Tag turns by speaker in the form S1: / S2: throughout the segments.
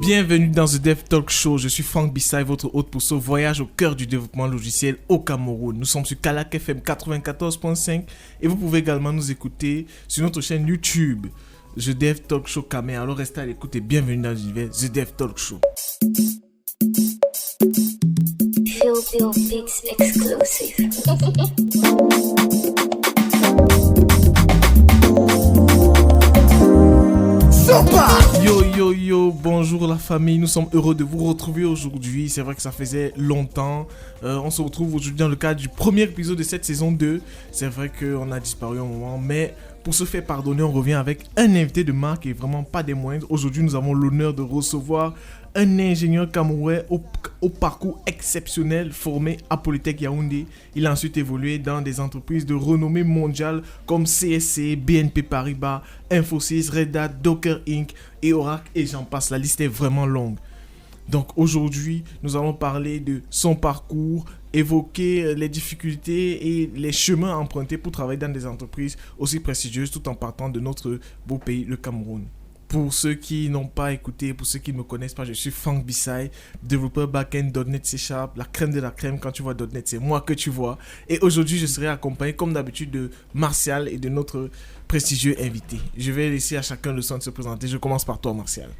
S1: Bienvenue dans The Dev Talk Show. Je suis Franck Bissay, votre hôte pour ce voyage au cœur du développement logiciel au Cameroun. Nous sommes sur Kalak FM 94.5 et vous pouvez également nous écouter sur notre chaîne YouTube The Dev Talk Show Camer. Alors restez à l'écoute et bienvenue dans l'univers The Dev Talk Show.
S2: Feel Bill Beats exclusive.
S1: Yo, bonjour la famille, nous sommes heureux de vous retrouver aujourd'hui. C'est vrai que ça faisait longtemps. On se retrouve aujourd'hui dans le cadre du premier épisode de cette saison 2. C'est vrai qu'on a disparu un moment, mais pour se faire pardonner, on revient avec un invité de marque et vraiment pas des moindres. Aujourd'hui, nous avons l'honneur de recevoir un ingénieur camerounais au parcours exceptionnel formé à Polytech Yaoundé. Il a ensuite évolué dans des entreprises de renommée mondiale comme CSC, BNP Paribas, Infosys, Red Hat, Docker Inc. et Oracle et j'en passe. La liste est vraiment longue. Donc aujourd'hui, nous allons parler de son parcours, évoquer les difficultés et les chemins empruntés pour travailler dans des entreprises aussi prestigieuses tout en partant de notre beau pays, le Cameroun. Pour ceux qui n'ont pas écouté, pour ceux qui ne me connaissent pas, je suis Franck Bissay, développeur back-end .NET C#, la crème de la crème. Quand tu vois .NET, c'est moi que tu vois. Et aujourd'hui, je serai accompagné comme d'habitude de Martial et de notre prestigieux invité. Je vais laisser à chacun le soin de se présenter. Je commence par toi, Martial.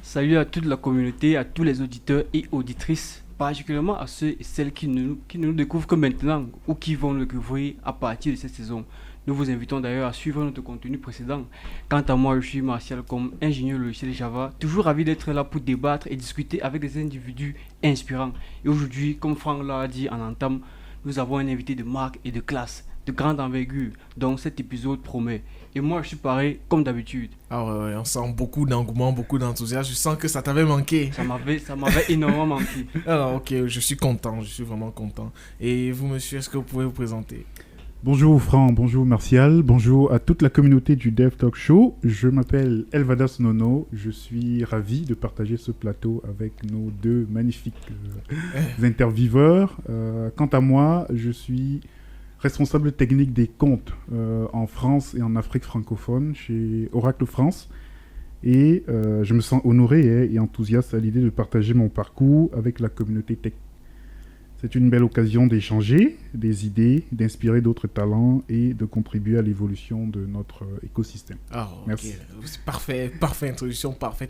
S3: Salut à toute la communauté, à tous les auditeurs et auditrices, particulièrement à ceux et celles qui ne nous découvrent que maintenant ou qui vont le découvrir à partir de cette saison. Nous vous invitons d'ailleurs à suivre notre contenu précédent. Quant à moi, je suis Martial comme ingénieur logiciel Java, toujours ravi d'être là pour débattre et discuter avec des individus inspirants. Et aujourd'hui, comme Franck l'a dit en entame, nous avons un invité de marque et de classe, de grande envergure, donc cet épisode promet. Et moi, je suis pareil comme d'habitude.
S1: Ah ouais, on sent beaucoup d'engouement, beaucoup d'enthousiasme. Je sens que ça t'avait manqué.
S3: Ça m'avait énormément manqué.
S1: Alors ok, je suis content, je suis vraiment content. Et vous, monsieur, est-ce que vous pouvez vous présenter ?
S4: Bonjour Franck, bonjour Martial, bonjour à toute la communauté du Dev Talk Show. Je m'appelle Elvadas Nono, je suis ravi de partager ce plateau avec nos deux magnifiques intervieweurs. Quant à moi, je suis responsable technique des comptes en France et en Afrique francophone chez Oracle France. Et je me sens honoré et enthousiaste à l'idée de partager mon parcours avec la communauté tech. C'est une belle occasion d'échanger des idées, d'inspirer d'autres talents et de contribuer à l'évolution de notre écosystème.
S1: Ah, ok.
S4: Merci.
S1: Parfaite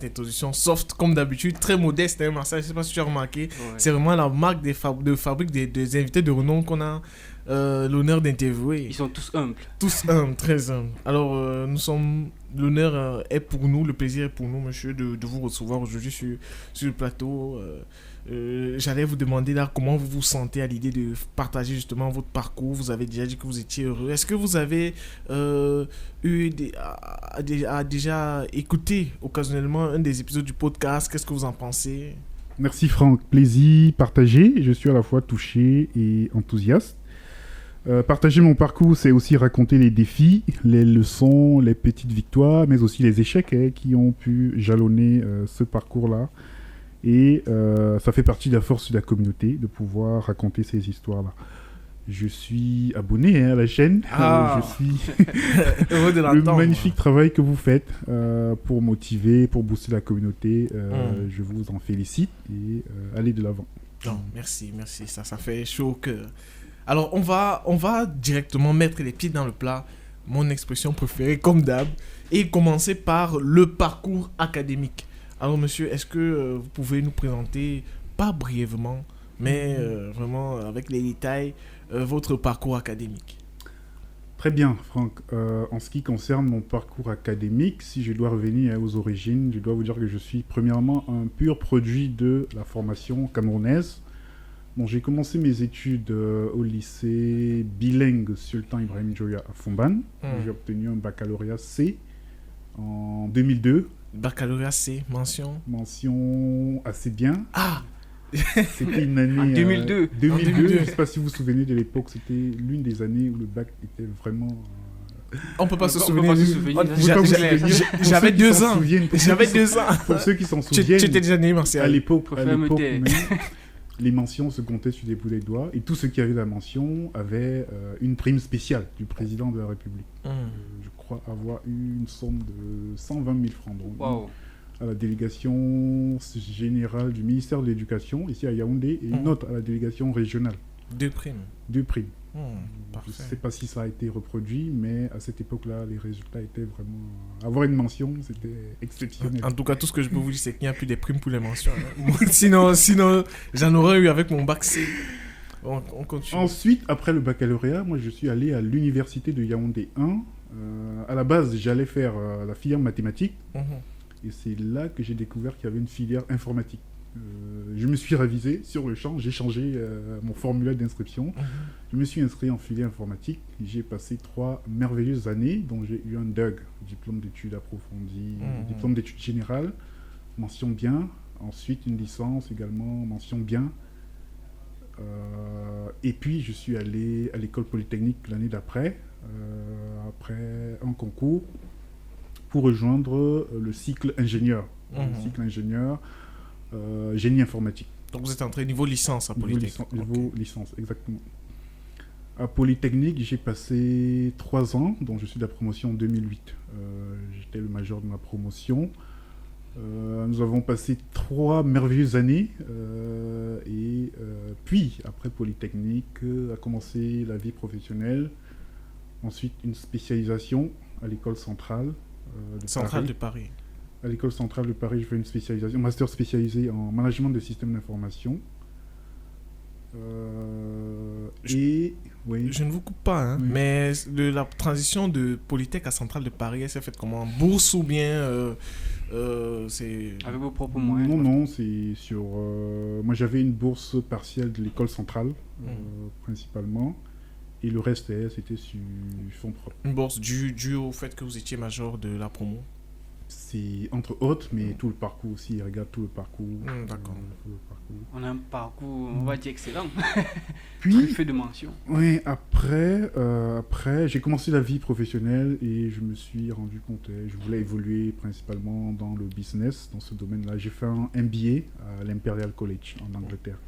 S1: introduction, soft comme d'habitude, très modeste, hein, Marcel, je ne sais pas si tu as remarqué. Ouais. C'est vraiment la marque de fabrique des invités de renom qu'on a l'honneur d'interviewer.
S3: Ils sont tous humbles.
S1: Tous humbles, très humbles. Alors, l'honneur est pour nous, le plaisir est pour nous, monsieur, de vous recevoir aujourd'hui sur le plateau. J'allais vous demander là comment vous vous sentez à l'idée de partager justement votre parcours. Vous avez déjà dit que vous étiez heureux. Est-ce que vous avez déjà écouté occasionnellement un des épisodes du podcast? Qu'est-ce que vous en pensez?
S4: Merci Franck, plaisir partagé. Je suis à la fois touché et enthousiaste. Partager mon parcours, c'est aussi raconter les défis, les leçons, les petites victoires, mais aussi les échecs qui ont pu jalonner ce parcours-là. Et ça fait partie de la force de la communauté de pouvoir raconter ces histoires-là. Je suis abonné à la chaîne. Je suis
S1: heureux de
S4: le magnifique travail que vous faites pour motiver, pour booster la communauté. Je vous en félicite et allez de l'avant.
S1: Oh, merci. Ça fait chaud au cœur. Alors, on va directement mettre les pieds dans le plat. Mon expression préférée, comme d'hab, et commencer par le parcours académique. Alors monsieur, est-ce que vous pouvez nous présenter, pas brièvement, mais vraiment avec les détails, votre parcours académique?
S4: Très bien, Franck. En ce qui concerne mon parcours académique, si je dois revenir aux origines, je dois vous dire que je suis premièrement un pur produit de la formation camerounaise. Bon, j'ai commencé mes études au lycée bilingue Sultan Ibrahim Joya à Foumban. J'ai obtenu un baccalauréat C en 2002.
S1: Baccalauréat C, mention
S4: assez bien.
S1: Ah
S4: C'était une année...
S3: En 2002.
S4: 2002, je ne sais pas si vous vous souvenez de l'époque, c'était l'une des années où le bac était vraiment...
S1: On peut pas se souvenir.
S4: J'avais
S1: 2 ans.
S4: Pour ceux qui s'en souviennent...
S1: Tu étais déjà né, Martial.
S4: À l'époque même, les mentions se comptaient sur des bouts des doigts et tous ceux qui avaient la mention avaient une prime spéciale du président de la République. Je crois avoir eu une somme de 120 000 francs. Donc, à la délégation générale du ministère de l'Éducation, ici à Yaoundé, et une autre à la délégation régionale.
S1: 2 primes.
S4: 2 primes. Je ne
S1: Parfait.
S4: sais pas si ça a été reproduit, mais à cette époque-là, les résultats étaient vraiment... Avoir une mention, c'était exceptionnel.
S1: En tout cas, tout ce que je peux vous dire, c'est qu'il n'y a plus des primes pour les mentions. Hein. sinon j'en aurais eu avec mon bac C. On continue.
S4: Ensuite, après le baccalauréat, moi je suis allé à l'université de Yaoundé 1. À la base, j'allais faire la filière mathématiques. Et c'est là que j'ai découvert qu'il y avait une filière informatique. Je me suis ravisé sur le champ, j'ai changé mon formulaire d'inscription. Je me suis inscrit en filière informatique. J'ai passé 3 merveilleuses années, dont j'ai eu un DUG, diplôme d'études approfondies, diplôme d'études générales, mention bien. Ensuite, une licence également, mention bien. Et puis, je suis allé à l'école polytechnique l'année d'après, après un concours, pour rejoindre le cycle ingénieur. Le cycle ingénieur, génie informatique.
S1: Donc vous êtes entré niveau licence à Polytechnique.
S4: Niveau licence, exactement. À Polytechnique, j'ai passé 3 ans, dont je suis de la promotion 2008. J'étais le major de ma promotion. Nous avons passé 3 merveilleuses années. Puis, après Polytechnique, a commencé la vie professionnelle. Ensuite, une spécialisation à l'école centrale.
S1: De Paris.
S4: À l'école centrale de Paris, je fais une spécialisation, un master spécialisé en management de systèmes d'information. Oui.
S1: Je ne vous coupe pas, hein,
S4: Oui.
S1: mais la transition de Polytech à Centrale de Paris, elle s'est faite comment? En bourse ou bien c'est...
S3: Avec vos propres moyens.
S4: Non, c'est sur... moi, j'avais une bourse partielle de l'école centrale, principalement. Et le reste, c'était sur fonds propres.
S1: Une bourse due au fait que vous étiez major de la promo?
S4: C'est entre autres, mais tout le parcours aussi, il regarde tout le parcours.
S1: D'accord.
S4: Tout le parcours.
S3: On a un parcours, on va dire, excellent.
S4: Puis,
S3: Fait de mention.
S4: oui, après, j'ai commencé la vie professionnelle et je me suis rendu compte que je voulais évoluer principalement dans le business, dans ce domaine-là. J'ai fait un MBA à l'Imperial College en Angleterre.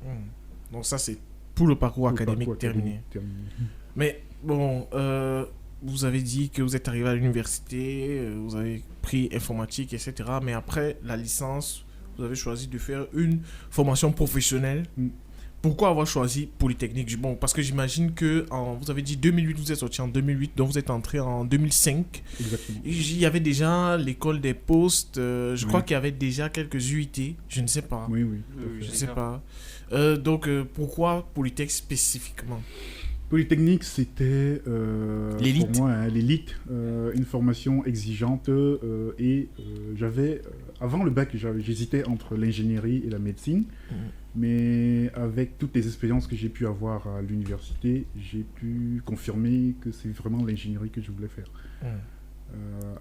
S1: Donc ça, c'est pour le parcours académique terminé. Mais bon, vous avez dit que vous êtes arrivé à l'université, vous avez pris informatique, etc. Mais après la licence, vous avez choisi de faire une formation professionnelle. Pourquoi avoir choisi Polytechnique? Bon, parce que j'imagine que vous avez dit 2008, vous êtes sorti en 2008, donc vous êtes entré en 2005.
S4: Exactement.
S1: Il y avait déjà l'école des postes, je crois qu'il y avait déjà quelques UIT, je ne sais pas.
S4: Oui, tout à fait.
S1: Je ne sais pas. Donc pourquoi Polytech spécifiquement?
S4: Polytechnique, c'était
S1: L'élite.
S4: pour moi l'élite, une formation exigeante et j'avais, avant le bac, j'hésitais entre l'ingénierie et la médecine, mais avec toutes les expériences que j'ai pu avoir à l'université, j'ai pu confirmer que c'est vraiment l'ingénierie que je voulais faire.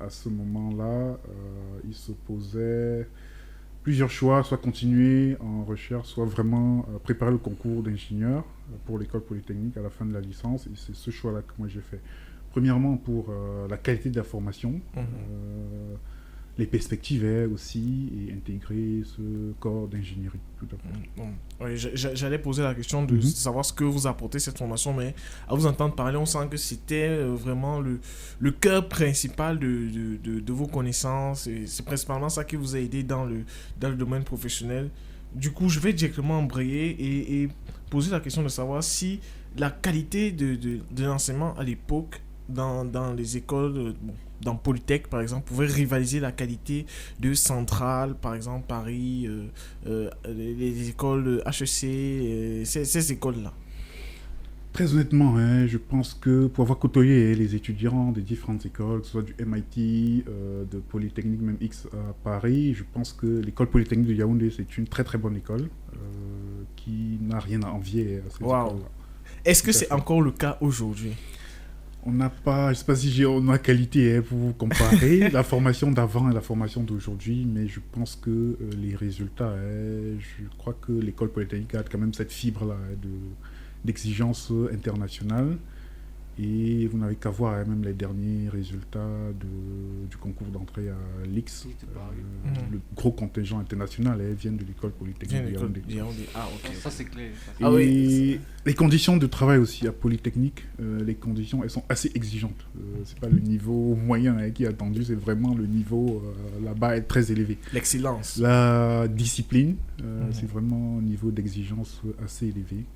S4: À ce moment-là, il s'opposait plusieurs choix, soit continuer en recherche, soit vraiment préparer le concours d'ingénieur pour l'école polytechnique à la fin de la licence. Et c'est ce choix-là que moi j'ai fait. Premièrement pour la qualité de la formation, les perspectives aussi, et intégrer ce corps d'ingénierie. Tout à fait.
S1: Oui, j'allais poser la question de savoir ce que vous apportez cette formation, mais à vous entendre parler, on sent que c'était vraiment le cœur principal de vos connaissances. Et c'est principalement ça qui vous a aidé dans le domaine professionnel. Du coup, je vais directement embrayer et poser la question de savoir si la qualité de l'enseignement à l'époque dans les écoles, dans Polytech par exemple, pouvait rivaliser la qualité de Centrale, par exemple Paris, les écoles HEC, ces écoles-là.
S4: Très honnêtement, je pense que pour avoir côtoyé les étudiants des différentes écoles, que ce soit du MIT, de Polytechnique, même X à Paris, je pense que l'école Polytechnique de Yaoundé, c'est une très très bonne école qui n'a rien à envier à cette école-là.
S1: Est-ce que c'est encore le cas aujourd'hui?
S4: On n'a pas, je ne sais pas si on a qualité pour vous comparer la formation d'avant et la formation d'aujourd'hui, mais je pense que les résultats, je crois que l'école polytechnique a quand même cette fibre-là d'exigence internationale. Et vous n'avez qu'à voir même les derniers résultats du concours d'entrée à l'IX. Le gros contingent international vient de l'école polytechnique de Yaoundé.
S3: Ah, ok. Ça, c'est clair.
S4: Et les conditions de travail aussi à Polytechnique, les conditions, elles sont assez exigeantes. C'est pas le niveau moyen qui est attendu, c'est vraiment le niveau là-bas est très élevé.
S1: L'excellence.
S4: La discipline, c'est vraiment un niveau d'exigence assez élevé.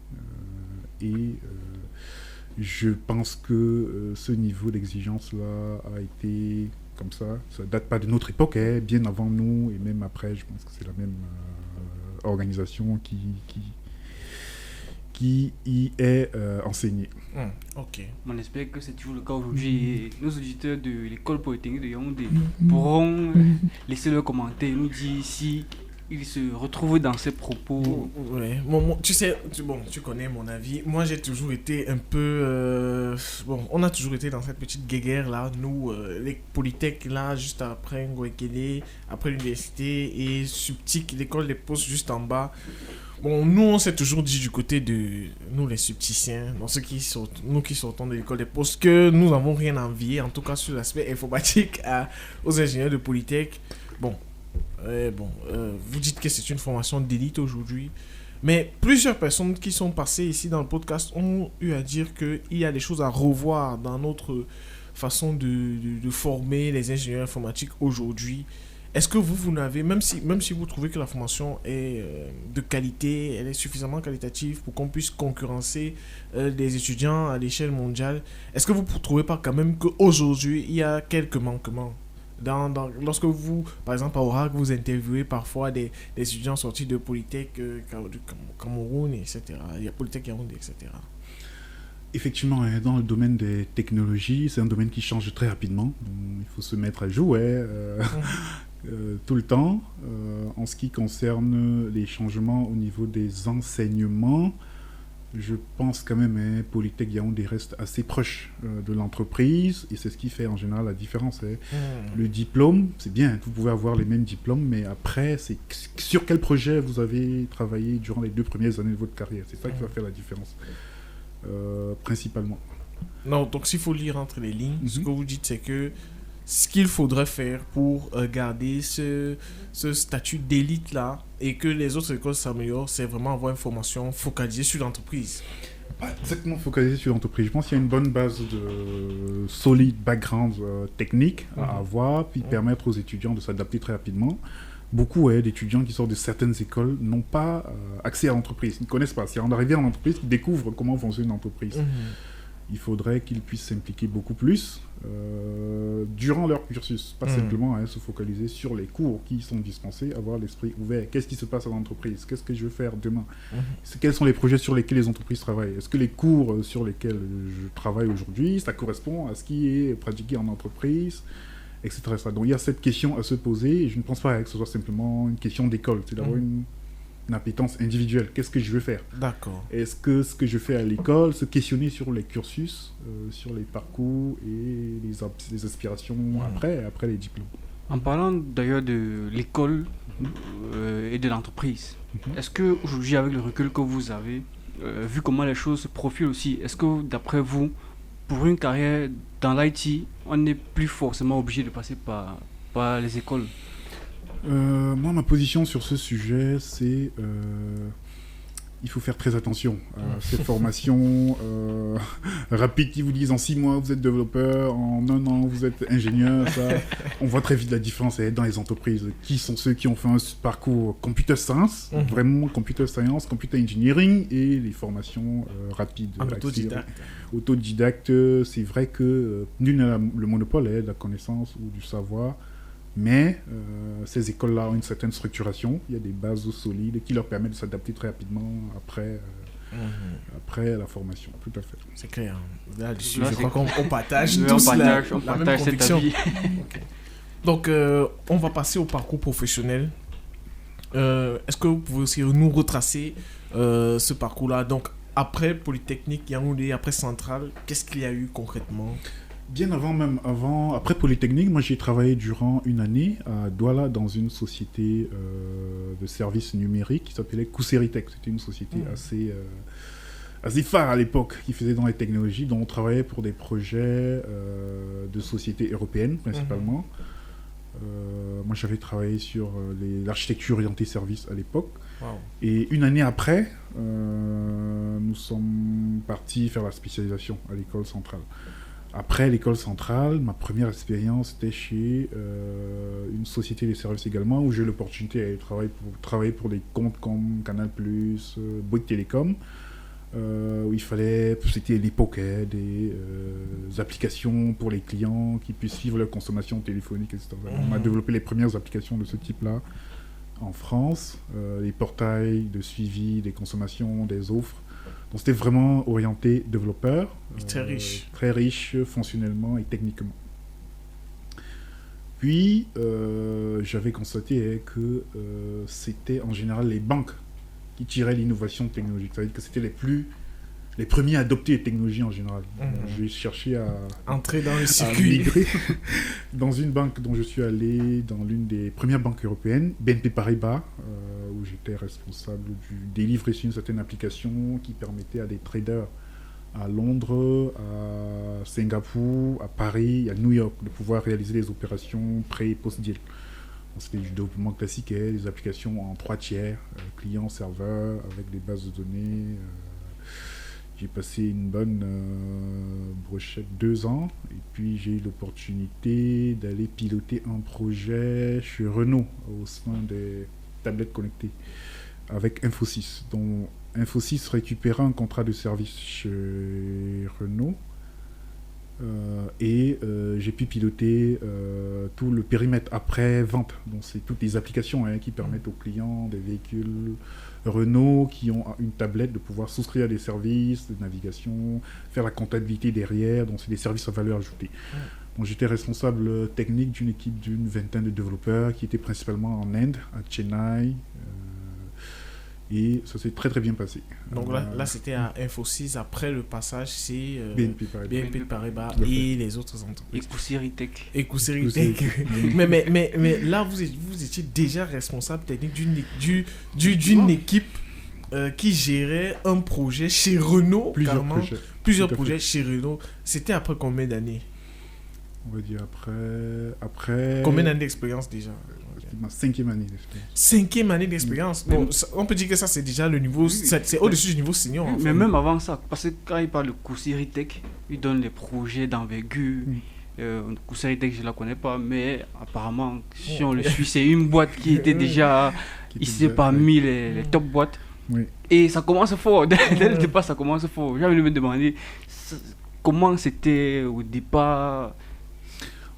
S4: Je pense que ce niveau d'exigence-là a été comme ça. Ça ne date pas de notre époque, bien avant nous, et même après, je pense que c'est la même organisation qui y est enseignée.
S1: Ok.
S3: On espère que c'est toujours le cas aujourd'hui. Nos auditeurs de l'école polytechnique de Yaoundé pourront laisser leurs commentaires et nous dire si ils se retrouvent dans ces propos.
S1: Ouais. Tu sais, tu connais mon avis. Moi, j'ai toujours été un peu... on a toujours été dans cette petite guéguerre là. Nous, les polytech là, juste après Ngouekele, après l'université, et Subtic, l'école des postes juste en bas. Bon, nous, on s'est toujours dit du côté de nous, les subticiens, nous qui sortons de l'école des postes, que nous n'avons rien à envier, en tout cas sur l'aspect informatique, aux ingénieurs de Polytech. Vous dites que c'est une formation d'élite aujourd'hui, mais plusieurs personnes qui sont passées ici dans le podcast ont eu à dire qu'il y a des choses à revoir dans notre façon de former les ingénieurs informatiques aujourd'hui. Est-ce que vous n'avez, même si vous trouvez que la formation est de qualité, elle est suffisamment qualitative pour qu'on puisse concurrencer des étudiants à l'échelle mondiale, est-ce que vous ne trouvez pas quand même qu'aujourd'hui, il y a quelques manquements lorsque vous, par exemple à Oracle, vous interviewez parfois des étudiants sortis de Polytech du Cameroun, etc. Il y a Polytech Yaoundé, etc.
S4: Effectivement, dans le domaine des technologies, c'est un domaine qui change très rapidement. Il faut se mettre à jour tout le temps. En ce qui concerne les changements au niveau des enseignements, je pense quand même Polytech Yaoundé reste assez proche de l'entreprise et c'est ce qui fait en général la différence. Le diplôme, c'est bien, vous pouvez avoir les mêmes diplômes, mais après, c'est sur quel projet vous avez travaillé durant les 2 premières années de votre carrière. C'est ça qui va faire la différence, principalement.
S1: Non, donc s'il faut lire entre les lignes, ce que vous dites, c'est que ce qu'il faudrait faire pour garder ce statut d'élite-là et que les autres écoles s'améliorent, c'est vraiment avoir une formation focalisée sur l'entreprise.
S4: Pas exactement focalisée sur l'entreprise. Je pense qu'il y a une bonne base de solide background technique à avoir, puis permettre aux étudiants de s'adapter très rapidement. Beaucoup d'étudiants qui sortent de certaines écoles n'ont pas accès à l'entreprise, ils ne connaissent pas. C'est en arrivant en entreprise qu'ils découvrent comment fonctionne une entreprise. Il faudrait qu'ils puissent s'impliquer beaucoup plus durant leur cursus, pas simplement se focaliser sur les cours qui sont dispensés, avoir l'esprit ouvert. Qu'est-ce qui se passe à l'entreprise? Qu'est-ce que je veux faire demain? Quels sont les projets sur lesquels les entreprises travaillent? Est-ce que les cours sur lesquels je travaille aujourd'hui, ça correspond à ce qui est pratiqué en entreprise, etc. Donc il y a cette question à se poser et je ne pense pas que ce soit simplement une question d'école, c'est d'avoir une appétence individuelle. Qu'est-ce que je veux faire?
S1: D'accord.
S4: Est-ce que ce que je fais à l'école, se questionner sur les cursus, sur les parcours et les aspirations après les diplômes.
S3: En parlant d'ailleurs de l'école et de l'entreprise, est-ce que aujourd'hui, avec le recul que vous avez, vu comment les choses se profilent aussi, est-ce que d'après vous, pour une carrière dans l'IT, on n'est plus forcément obligé de passer par les écoles?
S4: Moi, ma position sur ce sujet, c'est il faut faire très attention à ces formations rapides qui vous disent en 6 mois vous êtes développeur, en 1 an vous êtes ingénieur. Ça, on voit très vite la différence dans les entreprises. Qui sont ceux qui ont fait un parcours computer science, vraiment computer science, computer engineering, et les formations rapides. Autodidacte, c'est vrai que nul n'a le monopole de la connaissance ou du savoir. Mais ces écoles-là ont une certaine structuration. Il y a des bases solides qui leur permettent de s'adapter très rapidement après la formation. Tout à fait.
S1: C'est clair. Là-dessus, je crois qu'on partage tous la même conviction. Okay. Donc, on va passer au parcours professionnel. Est-ce que vous pouvez aussi nous retracer ce parcours-là? Donc, après Polytechnique Yaoundé, après Centrale, qu'est-ce qu'il y a eu concrètement?
S4: Bien après Polytechnique, moi j'ai travaillé durant 1 année à Douala dans une société de services numériques qui s'appelait Kousseritech. C'était une société assez phares à l'époque qui faisaient dans les technologies, dont on travaillait pour des projets de sociétés européennes principalement. Moi, j'avais travaillé sur l'architecture orientée service à l'époque.
S1: Wow.
S4: Et une année après, nous sommes partis faire la spécialisation à l'école centrale. Après l'école centrale, ma première expérience était chez une société de services également, où j'ai eu l'opportunité d'aller travailler pour des comptes comme Canal+, Bouygues Télécom, où c'était l'époque, des applications pour les clients qui puissent suivre leur consommation téléphonique, etc. On a développé les premières applications de ce type-là en France, les portails de suivi des consommations, des offres. Donc c'était vraiment orienté développeur.
S1: Très riche.
S4: Très riche fonctionnellement et techniquement. Puis, j'avais constaté que c'était en général les banques qui tiraient l'innovation technologique. Ça veut dire que c'était les premiers à adopter les technologies en général. J'ai cherché à
S1: entrer dans le circuit.
S4: migrer dans une banque dont je suis allé, dans l'une des premières banques européennes, BNP Paribas, où j'étais responsable des livres sur une certaine application qui permettait à des traders à Londres, à Singapour, à Paris, à New York, de pouvoir réaliser des opérations pré- et post-deal. C'était du développement classique, des applications en 3 tiers, client-serveur, avec des bases de données. J'ai passé une bonne brochette 2 ans, et puis j'ai eu l'opportunité d'aller piloter un projet chez Renault, au sein des tablettes connectées, avec Infosys, dont Infosys récupéra un contrat de service chez Renault. J'ai pu piloter tout le périmètre après-vente. Donc c'est toutes les applications qui permettent aux clients des véhicules Renault qui ont une tablette de pouvoir souscrire à des services de navigation, faire la comptabilité derrière, donc c'est des services à valeur ajoutée. Donc j'étais responsable technique d'une équipe d'une vingtaine de développeurs qui étaient principalement en Inde, à Chennai, et ça s'est très très bien passé.
S1: Donc là c'était à Infosys, après le passage c'est
S4: BNP
S1: Paribas et les autres entreprises.
S3: Et Koussiri Tech.
S1: Et Koussiri Tech. mais là vous étiez déjà responsable technique d'une équipe qui gérait un projet chez Renault. Plusieurs projets chez Renault. C'était après combien d'années?
S4: On va dire après...
S1: Combien d'années d'expérience déjà?
S4: C'était ma 5e année d'expérience.
S1: 5e année d'expérience. Bon, on peut dire que ça c'est déjà le niveau, c'est au-dessus du niveau senior.
S3: Mais même avant ça, parce que quand il parle de Koussiri Tech, il donne les projets d'envergure. Koussiri Tech, je ne la connais pas, mais apparemment, si on le suit, c'est une boîte qui était déjà ici parmi les top boîtes.
S4: Oui.
S3: Et ça commence fort. Dès le départ, ça commence fort. J'avais me demander comment c'était au départ.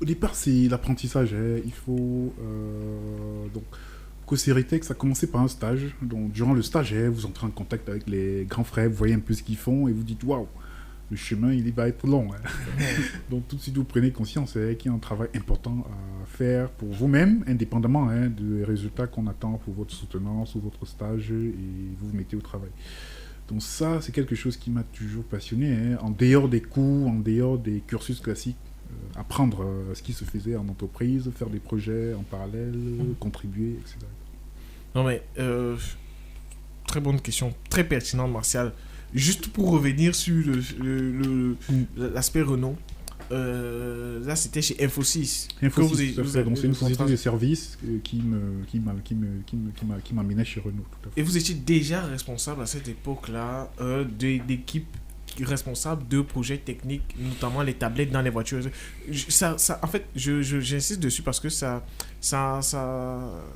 S4: Au départ, c'est l'apprentissage. Il faut... donc, Koussiri Tech, ça a commencé par un stage. Donc, durant le stage, vous entrez en contact avec les grands frères, vous voyez un peu ce qu'ils font et vous dites « Waouh, le chemin, il va être long. » Donc, tout de suite, vous prenez conscience qu'il y a un travail important à faire pour vous-même, indépendamment des résultats qu'on attend pour votre soutenance ou votre stage, et vous vous mettez au travail. Donc ça, c'est quelque chose qui m'a toujours passionné. En dehors des cours, en dehors des cursus classiques, apprendre ce qui se faisait en entreprise, faire des projets en parallèle, contribuer, etc.
S1: Non mais, très bonne question, très pertinente Martial. Juste pour revenir sur l'aspect Renault, là c'était chez Infosys.
S4: Infosys, donc c'est une société de services qui m'amenait chez Renault. Tout à fait.
S1: Et vous étiez déjà responsable à cette époque-là d'équipes responsable de projets techniques, notamment les tablettes dans les voitures. En fait, j'insiste dessus parce que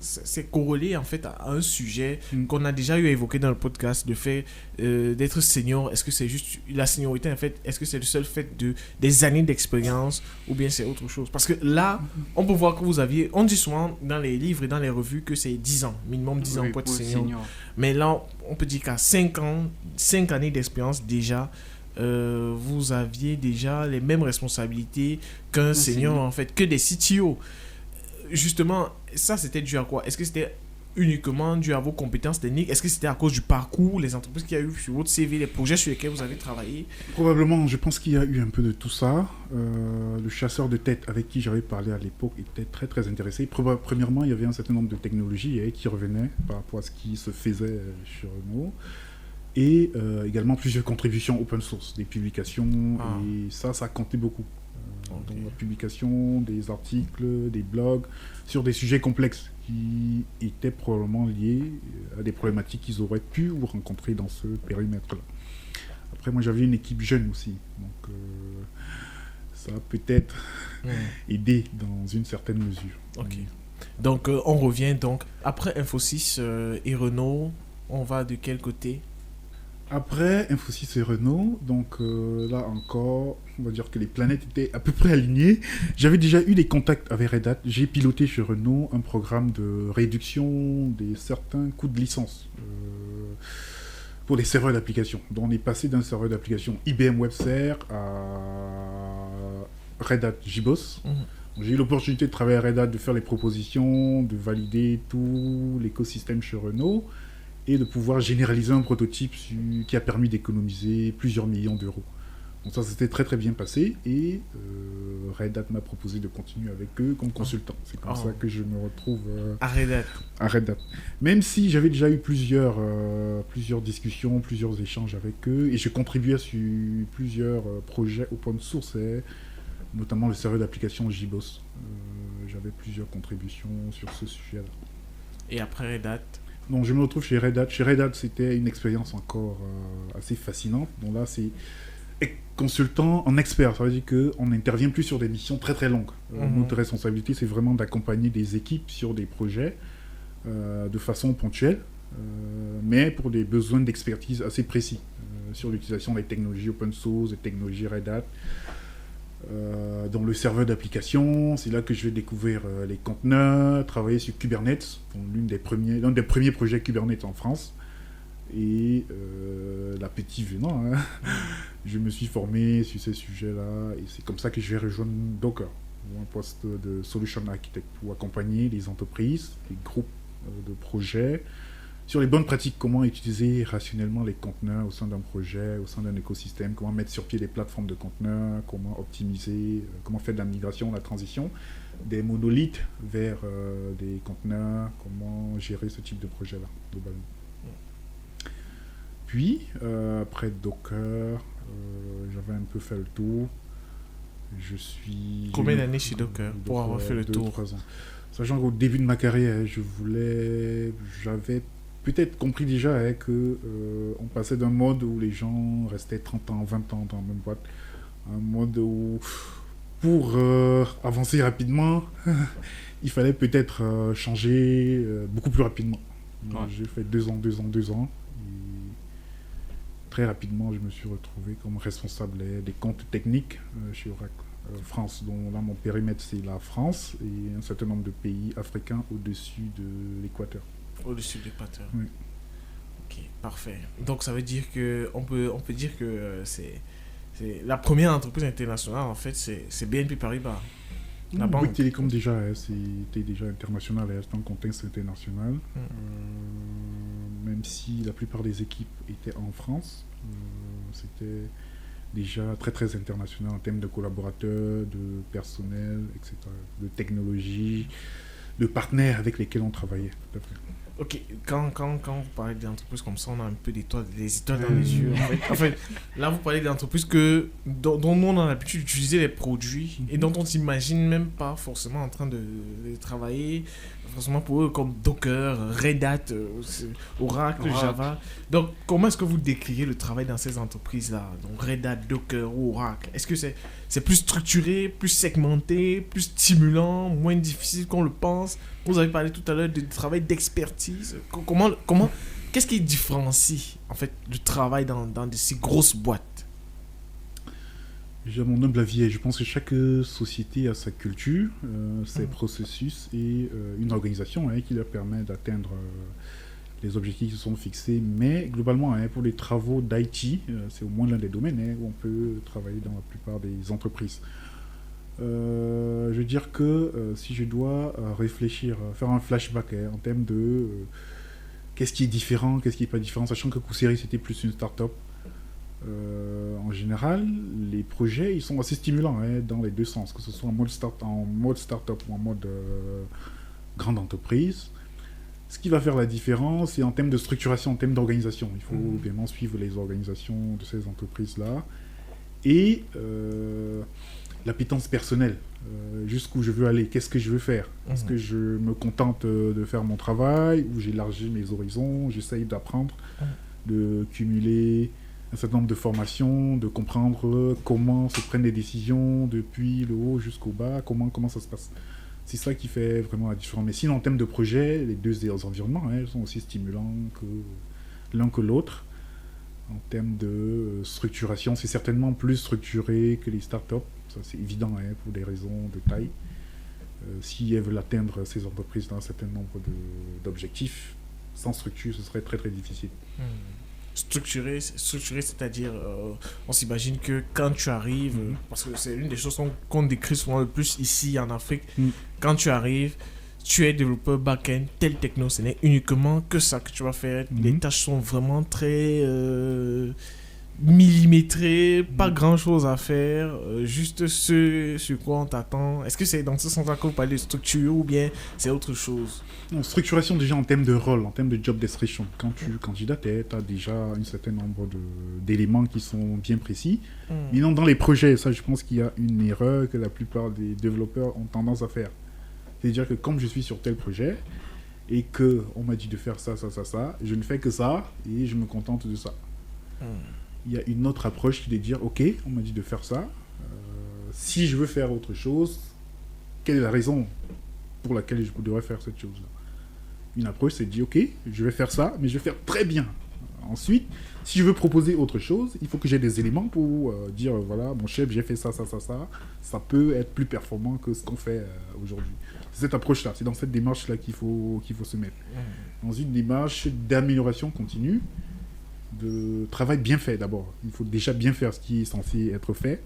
S1: c'est corrélé en fait à un sujet qu'on a déjà eu à évoquer dans le podcast, le fait d'être senior. Est-ce que c'est juste la seniorité en fait? Est-ce que c'est le seul fait des années d'expérience ou bien c'est autre chose? Parce que là, on peut voir que on dit souvent dans les livres et dans les revues que c'est 10 ans, minimum 10 ans pour être senior. Mais là, on peut dire qu'à 5 années d'expérience déjà, vous aviez déjà les mêmes responsabilités qu'un senior en fait, que des CTO. Justement, ça c'était dû à quoi? Est-ce que c'était uniquement dû à vos compétences techniques? Est-ce que c'était à cause du parcours, les entreprises qu'il y a eu sur votre CV, les projets sur lesquels vous avez travaillé?
S4: Probablement, je pense qu'il y a eu un peu de tout ça. Le chasseur de tête avec qui j'avais parlé à l'époque était très très intéressé. Premièrement, il y avait un certain nombre de technologies qui revenaient par rapport à ce qui se faisait chez Renault. Et également plusieurs contributions open source, des publications, et ça a compté beaucoup. Donc la publication des articles, des blogs, sur des sujets complexes qui étaient probablement liés à des problématiques qu'ils auraient pu ou rencontrer dans ce périmètre-là. Après, moi j'avais une équipe jeune aussi, donc ça a peut-être aidé dans une certaine mesure.
S1: Ok. Donc on revient donc après Infosys et Renault, on va de quel côté?
S4: Après Infosys et Renault, donc là encore, on va dire que les planètes étaient à peu près alignées. J'avais déjà eu des contacts avec Red Hat. J'ai piloté chez Renault un programme de réduction des certains coûts de licence pour les serveurs d'application. Donc on est passé d'un serveur d'application IBM WebServer à Red Hat JBoss. J'ai eu l'opportunité de travailler à Red Hat, de faire les propositions, de valider tout l'écosystème chez Renault et de pouvoir généraliser un prototype qui a permis d'économiser plusieurs millions d'euros. Donc ça s'était très très bien passé et Red Hat m'a proposé de continuer avec eux comme consultant. C'est comme ça que je me retrouve
S1: à Red Hat.
S4: À Red Hat. Même si j'avais déjà eu plusieurs discussions, plusieurs échanges avec eux et je contribuais sur plusieurs projets open source, notamment le serveur d'application JBoss. J'avais plusieurs contributions sur ce sujet-là.
S1: Et après Red Hat?
S4: Donc je me retrouve chez Red Hat. Chez Red Hat, c'était une expérience encore assez fascinante. Donc là, c'est consultant en expert. Ça veut dire qu'on n'intervient plus sur des missions très très longues. Notre responsabilité, c'est vraiment d'accompagner des équipes sur des projets de façon ponctuelle, mais pour des besoins d'expertise assez précis sur l'utilisation des technologies open source, des technologies Red Hat. Dans le serveur d'application, c'est là que je vais découvrir les conteneurs, travailler sur Kubernetes, l'un des premiers projets Kubernetes en France. Et l'appétit venant, je me suis formé sur ces sujets-là et c'est comme ça que je vais rejoindre Docker, un poste de solution architect pour accompagner les entreprises, les groupes de projets sur les bonnes pratiques, comment utiliser rationnellement les conteneurs au sein d'un projet, au sein d'un écosystème, comment mettre sur pied des plateformes de conteneurs, comment optimiser, comment faire de la migration, la transition des monolithes vers des conteneurs, comment gérer ce type de projet-là, globalement. Puis, après Docker, j'avais un peu fait le tour.
S1: Combien d'années chez Docker pour avoir fait le tour?
S4: 3 ans. Sachant qu'au début de ma carrière, j'avais peut-être compris déjà que on passait d'un mode où les gens restaient 30 ans, 20 ans dans la même boîte, à un mode où, pour avancer rapidement, il fallait peut-être changer beaucoup plus rapidement. J'ai fait 2 ans. Très rapidement, je me suis retrouvé comme responsable des comptes techniques chez Oracle France, dont là, mon périmètre, c'est la France et un certain nombre de pays africains au-dessus de l'équateur.
S1: Au-dessus de l'équateur.
S4: Oui.
S1: Ok, parfait. Donc, ça veut dire que on peut dire que c'est la première entreprise internationale, en fait, c'est BNP Paribas. La banque.
S4: Bouygues Télécom, déjà, c'était déjà international, c'était un contexte international. Même si la plupart des équipes étaient en France, c'était déjà très très international en termes de collaborateurs, de personnel, etc., de technologie, de partenaires avec lesquels on travaillait. Tout à fait.
S1: Ok, quand vous parlez d'entreprises comme ça, on a un peu des étoiles dans les yeux. En fait, là, vous parlez d'entreprises dont nous, on a l'habitude d'utiliser les produits et dont on ne s'imagine même pas forcément en train de travailler, forcément pour eux, comme Docker, Red Hat, Oracle, Java. Donc, comment est-ce que vous décrivez le travail dans ces entreprises-là? Donc, Red Hat, Docker ou Oracle. Est-ce que c'est plus structuré, plus segmenté, plus stimulant, moins difficile qu'on le pense? Vous avez parlé tout à l'heure du travail d'expertise. Qu'est-ce qui différencie en fait le travail dans de ces grosses boîtes?
S4: J'ai mon humble avis, je pense que chaque société a sa culture, ses processus et une organisation qui leur permet d'atteindre les objectifs qui se sont fixés. Mais globalement, pour les travaux d'IT, c'est au moins l'un des domaines où on peut travailler dans la plupart des entreprises. Je veux dire que si je dois réfléchir, faire un flashback en termes de qu'est-ce qui est différent, qu'est-ce qui n'est pas différent, sachant que Courseri c'était plus une start-up. En général, les projets ils sont assez stimulants dans les deux sens, que ce soit en mode start-up ou en mode grande entreprise. Ce qui va faire la différence, c'est en termes de structuration, en termes d'organisation. Il faut vraiment suivre les organisations de ces entreprises-là. Et l'appétence personnelle. Jusqu'où je veux aller, qu'est-ce que je veux faire. Est-ce que je me contente de faire mon travail, ou j'élargis mes horizons, j'essaye d'apprendre, de cumuler un certain nombre de formations, de comprendre comment se prennent les décisions depuis le haut jusqu'au bas, comment ça se passe. C'est ça qui fait vraiment la différence. Mais sinon, en termes de projet, les deux environnements sont aussi stimulants que l'un que l'autre. En termes de structuration, c'est certainement plus structuré que les startups. Ça, c'est évident pour des raisons de taille. Si elles veulent atteindre ces entreprises dans un certain nombre d'objectifs, sans structure, ce serait très très difficile.
S1: Structuré, c'est-à-dire, on s'imagine que quand tu arrives, parce que c'est une des choses qu'on décrit souvent le plus ici en Afrique, quand tu arrives, tu es développeur back-end, tel techno, ce n'est uniquement que ça que tu vas faire. Les tâches sont vraiment très millimétrées, pas grand-chose à faire, juste ce sur quoi on t'attend. Est-ce que c'est dans ce sens-là que vous parlez de structure ou bien c'est autre chose?
S4: Non, structuration déjà en termes de rôle, en termes de job description. Quand tu candidates, tu as déjà un certain nombre d'éléments qui sont bien précis. Mais non, dans les projets, ça je pense qu'il y a une erreur que la plupart des développeurs ont tendance à faire. C'est-à-dire que comme je suis sur tel projet et qu'on m'a dit de faire ça, je ne fais que ça et je me contente de ça. Il y a une autre approche qui est de dire, ok, on m'a dit de faire ça, si je veux faire autre chose, quelle est la raison pour laquelle je devrais faire cette chose-là? Une approche, c'est de dire, ok, je vais faire ça, mais je vais faire très bien. Ensuite, si je veux proposer autre chose, il faut que j'ai des éléments pour dire, voilà, mon chef, j'ai fait ça, ça peut être plus performant que ce qu'on fait aujourd'hui. C'est cette approche-là, c'est dans cette démarche-là qu'il faut se mettre. Dans une démarche d'amélioration continue, de travail bien fait d'abord. Il faut déjà bien faire ce qui est censé être fait.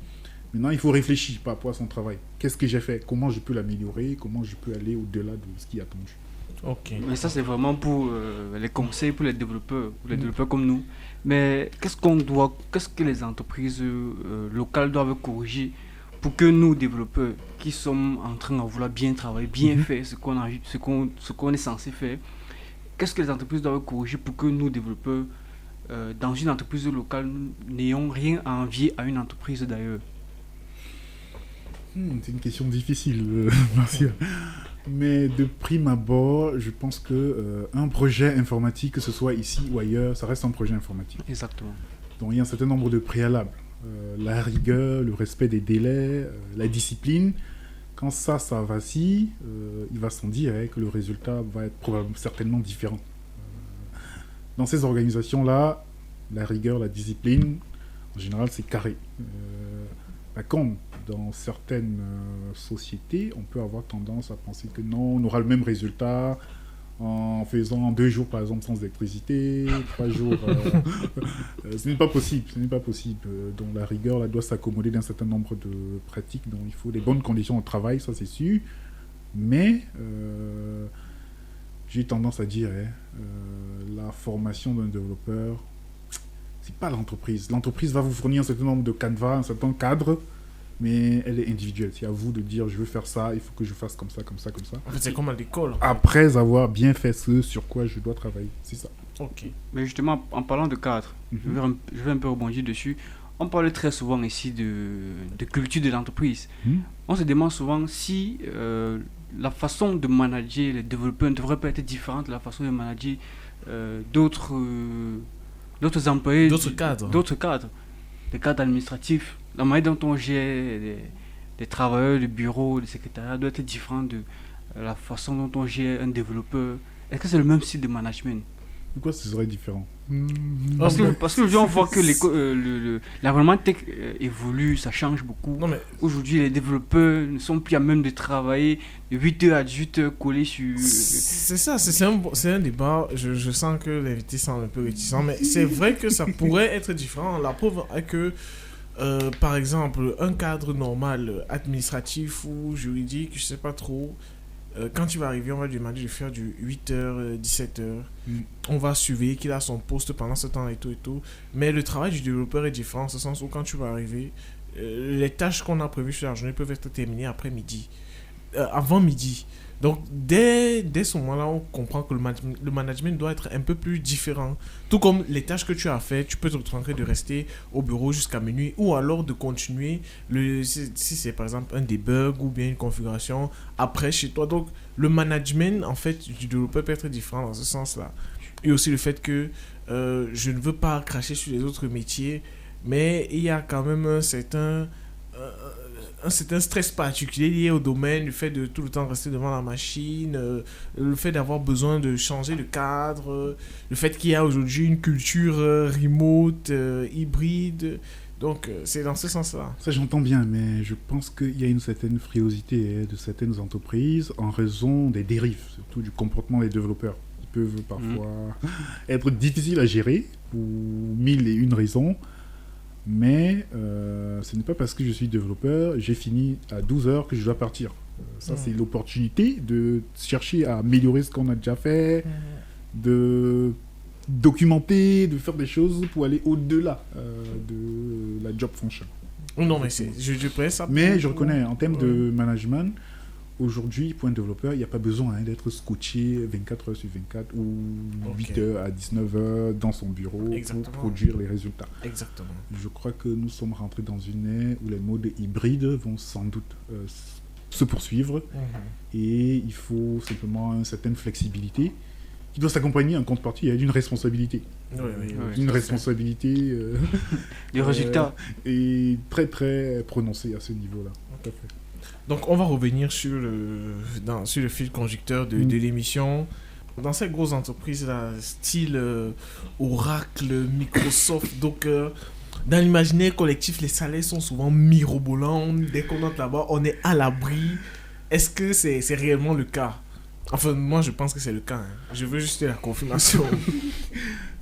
S4: Maintenant, il faut réfléchir par rapport à son travail. Qu'est-ce que j'ai fait? Comment je peux l'améliorer? Comment je peux aller au-delà de ce qui est attendu?
S3: Ok. Mais ça, c'est vraiment pour les conseils pour les développeurs comme nous. Mais qu'est-ce que les entreprises locales doivent corriger pour que nous, développeurs, qui sommes en train de vouloir bien travailler, bien faire ce qu'on est censé faire, qu'est-ce que les entreprises doivent corriger pour que nous, développeurs, dans une entreprise locale, n'ayons rien à envier à une entreprise d'ailleurs?
S4: C'est une question difficile, Martial. Mais de prime abord, je pense que un projet informatique, que ce soit ici ou ailleurs, ça reste un projet informatique.
S3: Exactement.
S4: Donc il y a un certain nombre de préalables. La rigueur, le respect des délais, la discipline. Quand ça vacille, il va sans dire que le résultat va être certainement différent. Dans ces organisations-là, la rigueur, la discipline, en général, c'est carré. Par contre, dans certaines sociétés, on peut avoir tendance à penser que non, on aura le même résultat en faisant 2 jours, par exemple, sans électricité, 3 jours. Ce n'est pas possible. Donc la rigueur là, doit s'accommoder d'un certain nombre de pratiques. Donc il faut des bonnes conditions de travail, ça c'est sûr. Mais j'ai tendance à dire, la formation d'un développeur, c'est pas l'entreprise. L'entreprise va vous fournir un certain nombre de canevas, un certain cadre, mais elle est individuelle. C'est à vous de dire, je veux faire ça, il faut que je fasse comme ça.
S1: En fait, c'est comme à l'école.
S4: Après avoir bien fait ce sur quoi je dois travailler. C'est ça.
S1: Ok.
S3: Mais justement, en parlant de cadre, je vais un peu rebondir dessus. On parle très souvent ici de culture de l'entreprise. On se demande souvent si la façon de manager les développeurs ne devrait pas être différente de la façon de manager d'autres employés,
S1: d'autres cadres,
S3: des cadres administratifs. La manière dont on gère les travailleurs, le bureau, le secrétariat doit être différente de la façon dont on gère un développeur. Est-ce que c'est le même style de management?
S4: Pourquoi ce serait différent?
S3: Parce que aujourd'hui, on voit que l'environnement tech évolue, ça change beaucoup. Aujourd'hui, les développeurs ne sont plus à même de travailler de 8h à 18h collés sur...
S1: C'est ça, c'est un débat. Je sens que l'invité semble un peu réticent, mais c'est vrai que ça pourrait être différent. La preuve est que, par exemple, un cadre normal, administratif ou juridique, je sais pas trop... quand il va arriver, on va lui demander de faire du 8h, 17h. On va surveiller qu'il a son poste pendant ce temps et tout. Mais le travail du développeur est différent, en ce sens où quand tu vas arriver, les tâches qu'on a prévues sur la journée peuvent être terminées après midi. avant midi. Donc, dès ce moment-là, on comprend que le management doit être un peu plus différent. Tout comme les tâches que tu as faites, tu peux te retrouver de rester au bureau jusqu'à minuit ou alors de continuer, si c'est par exemple un debug ou bien une configuration, après chez toi. Donc, le management, en fait, du développeur peut être différent dans ce sens-là. Et aussi le fait que je ne veux pas cracher sur les autres métiers, mais il y a quand même un certain stress particulier lié au domaine, le fait de tout le temps rester devant la machine, le fait d'avoir besoin de changer de cadre, le fait qu'il y a aujourd'hui une culture remote, hybride. Donc, c'est dans ce sens-là.
S4: Ça, j'entends bien, mais je pense qu'il y a une certaine frilosité de certaines entreprises en raison des dérives, surtout du comportement des développeurs, qui peuvent parfois être difficiles à gérer pour 1001 raisons. Mais ce n'est pas parce que je suis développeur, j'ai fini à 12h que je dois partir. C'est l'opportunité de chercher à améliorer ce qu'on a déjà fait, de documenter, de faire des choses pour aller au-delà de la job function.
S1: Non, mais je prends ça.
S4: Mais je reconnais, en termes de management, aujourd'hui, pour un développeur, il n'y a pas besoin d'être scotché 24 heures sur 24 ou 8 heures à 19 heures dans son bureau pour produire les résultats.
S1: Exactement.
S4: Je crois que nous sommes rentrés dans une ère où les modes hybrides vont sans doute se poursuivre et il faut simplement une certaine flexibilité qui doit s'accompagner en contrepartie d'une responsabilité. Une responsabilité
S3: des résultats
S4: est très très prononcée à ce niveau-là. Tout à fait.
S1: Donc, on va revenir sur le fil conducteur de l'émission. Dans ces grosses entreprises-là, style Oracle, Microsoft, Docker, dans l'imaginaire collectif, les salaires sont souvent mirobolants. Dès qu'on entre là-bas, on est à l'abri. Est-ce que c'est réellement le cas? Enfin, moi, je pense que c'est le cas. Je veux juste la confirmation.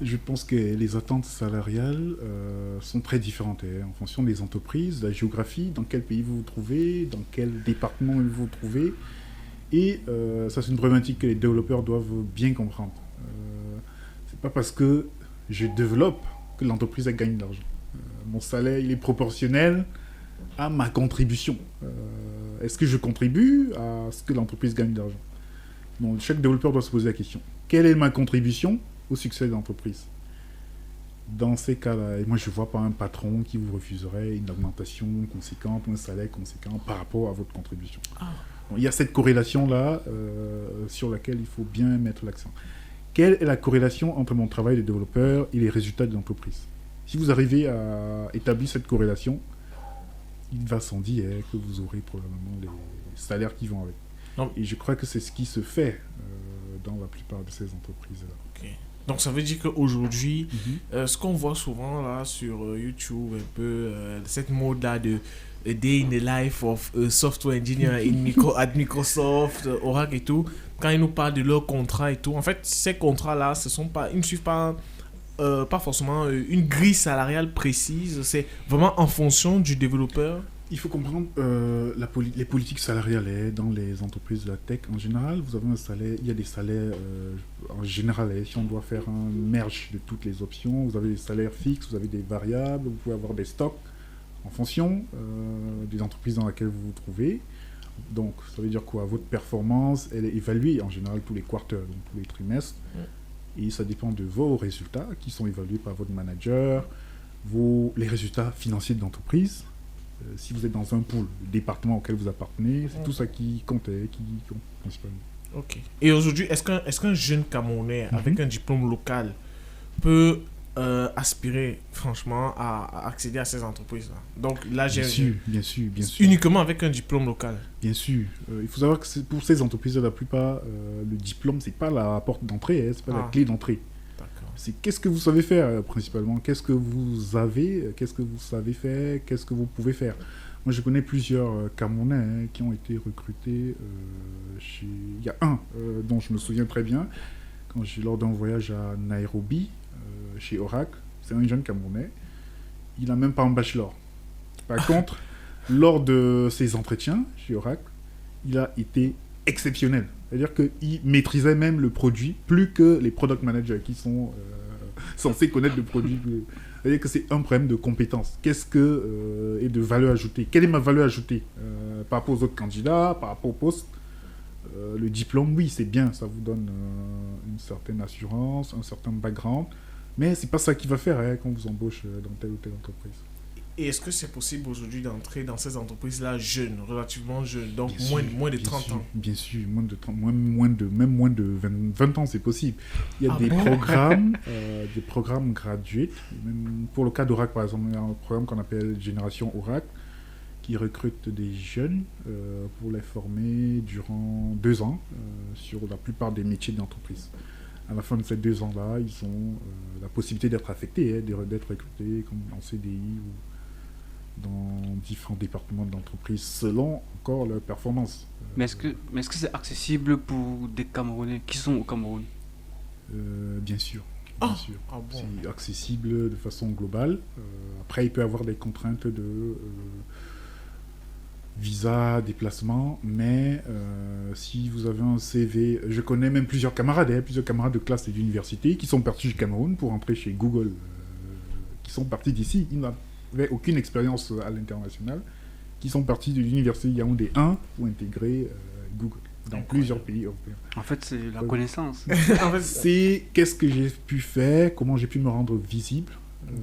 S4: Je pense que les attentes salariales sont très différentes en fonction des entreprises, de la géographie, dans quel pays vous vous trouvez, dans quel département vous vous trouvez. Et ça, c'est une problématique que les développeurs doivent bien comprendre. C'est pas parce que je développe que l'entreprise gagne de l'argent. Mon salaire, il est proportionnel à ma contribution. Est-ce que je contribue à ce que l'entreprise gagne de l'argent? Donc, chaque développeur doit se poser la question. Quelle est ma contribution au succès de l'entreprise? Dans ces cas-là, moi je ne vois pas un patron qui vous refuserait une augmentation conséquente, un salaire conséquent par rapport à votre contribution. Donc, il y a cette corrélation-là sur laquelle il faut bien mettre l'accent. Quelle est la corrélation entre mon travail de développeur et les résultats de l'entreprise? Si vous arrivez à établir cette corrélation, il va sans dire que vous aurez probablement les salaires qui vont avec. Non. Et je crois que c'est ce qui se fait dans la plupart de ces entreprises-là.
S1: Okay. Donc ça veut dire qu'aujourd'hui, ce qu'on voit souvent là sur YouTube, un peu cette mode-là de A Day in the Life of a Software Engineer at Microsoft, Oracle et tout, quand ils nous parlent de leurs contrats et tout, en fait, ces contrats-là, ils ne suivent pas forcément une grille salariale précise, c'est vraiment en fonction du développeur.
S4: Il faut comprendre les politiques salariales dans les entreprises de la tech en général. Vous avez un salaire, il y a des salaires en général. Si on doit faire un merge de toutes les options, vous avez des salaires fixes, vous avez des variables, vous pouvez avoir des stocks en fonction des entreprises dans lesquelles vous vous trouvez. Donc, ça veut dire quoi? Votre performance, elle est évaluée en général tous les quarters, donc tous les trimestres. Et ça dépend de vos résultats qui sont évalués par votre manager, les résultats financiers de l'entreprise. Si vous êtes dans un pool, le département auquel vous appartenez, c'est tout ça qui compte principalement.
S1: Ok. Et aujourd'hui, est-ce qu'un jeune Camerounais avec un diplôme local peut aspirer franchement à accéder à ces entreprises-là? Donc là,
S4: bien sûr.
S1: Uniquement avec un diplôme local.
S4: Bien sûr. Il faut savoir que pour ces entreprises, la plupart, le diplôme, c'est pas la porte d'entrée, c'est pas la clé d'entrée. C'est qu'est-ce que vous savez faire principalement, qu'est-ce que vous avez, qu'est-ce que vous savez faire, qu'est-ce que vous pouvez faire. Moi, je connais plusieurs Camerounais qui ont été recrutés il y a un dont je me souviens très bien, lors d'un voyage à Nairobi, chez Oracle. C'est un jeune Camerounais. Il n'a même pas un bachelor. Par contre, lors de ses entretiens chez Oracle, il a été exceptionnel. C'est-à-dire qu'il maîtrisait même le produit plus que les product managers qui sont censés connaître le produit C'est-à-dire que c'est un problème de compétence. Qu'est-ce que et de valeur ajoutée? Quelle est ma valeur ajoutée par rapport aux autres candidats, par rapport au poste? Le diplôme, oui, c'est bien, ça vous donne une certaine assurance, un certain background, mais c'est pas ça qui va faire quand on vous embauche dans telle ou telle entreprise.
S1: Et est-ce que c'est possible aujourd'hui d'entrer dans ces entreprises-là jeunes, relativement jeunes, donc moins de 30 ans?
S4: Bien sûr, moins de 30, même moins de 20 ans, c'est possible. Il y a des programmes gradués, même pour le cas d'Oracle, par exemple, il y a un programme qu'on appelle Génération Oracle, qui recrute des jeunes pour les former durant 2 ans sur la plupart des métiers d'entreprise. À la fin de ces 2 ans-là, ils ont la possibilité d'être affectés, d'être recrutés comme en CDI ou dans différents départements de l'entreprise selon encore leur performance.
S3: Mais est-ce que c'est accessible pour des Camerounais qui sont au Cameroun?
S4: Bien sûr.
S1: Bon.
S4: C'est accessible de façon globale. Après, il peut y avoir des contraintes de visa, déplacement, mais si vous avez un CV... Je connais même plusieurs camarades de classe et d'université qui sont partis du Cameroun pour entrer chez Google, qui sont partis d'ici. Ils n'avaient aucune expérience à l'international, qui sont partis de l'université Yaoundé 1 pour intégrer Google dans plusieurs pays européens.
S3: En fait, c'est la connaissance.
S4: En fait, c'est qu'est-ce que j'ai pu faire, comment j'ai pu me rendre visible,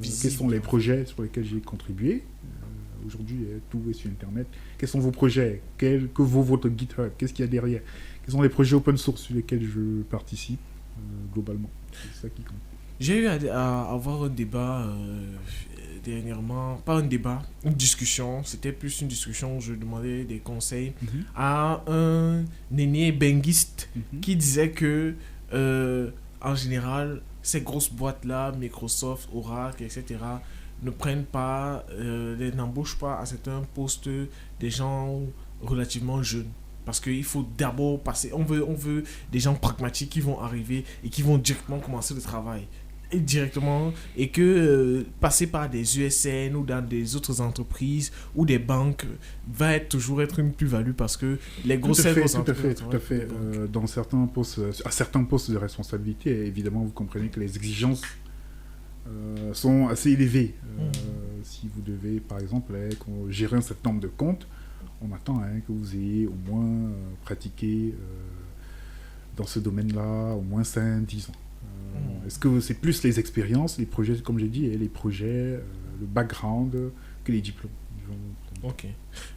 S4: quels sont les projets sur lesquels j'ai contribué. Aujourd'hui, tout est sur Internet. Quels sont vos projets? Que vaut votre GitHub? Qu'est-ce qu'il y a derrière? Quels sont les projets open source sur lesquels je participe globalement? C'est ça qui compte.
S1: J'ai eu à avoir un débat dernièrement, pas un débat, une discussion. C'était plus une discussion où je demandais des conseils à un aîné benguiste qui disait que, en général, ces grosses boîtes-là, Microsoft, Oracle, etc., n'embauchent pas à certains postes des gens relativement jeunes. Parce qu'il faut d'abord passer, on veut des gens pragmatiques qui vont arriver et qui vont directement commencer le travail. Et que passer par des USN ou dans des autres entreprises ou des banques va toujours être une plus-value parce que les grosses entreprises...
S4: Tout à fait. Dans certains postes, à certains postes de responsabilité, évidemment, vous comprenez que les exigences sont assez élevées. Si vous devez, par exemple, gérer un certain nombre de comptes, on attend que vous ayez au moins pratiqué dans ce domaine-là au moins 5-10 ans. Est-ce que c'est plus les expériences, les projets, comme j'ai dit, et les projets, le background, que les diplômes?
S1: Ok.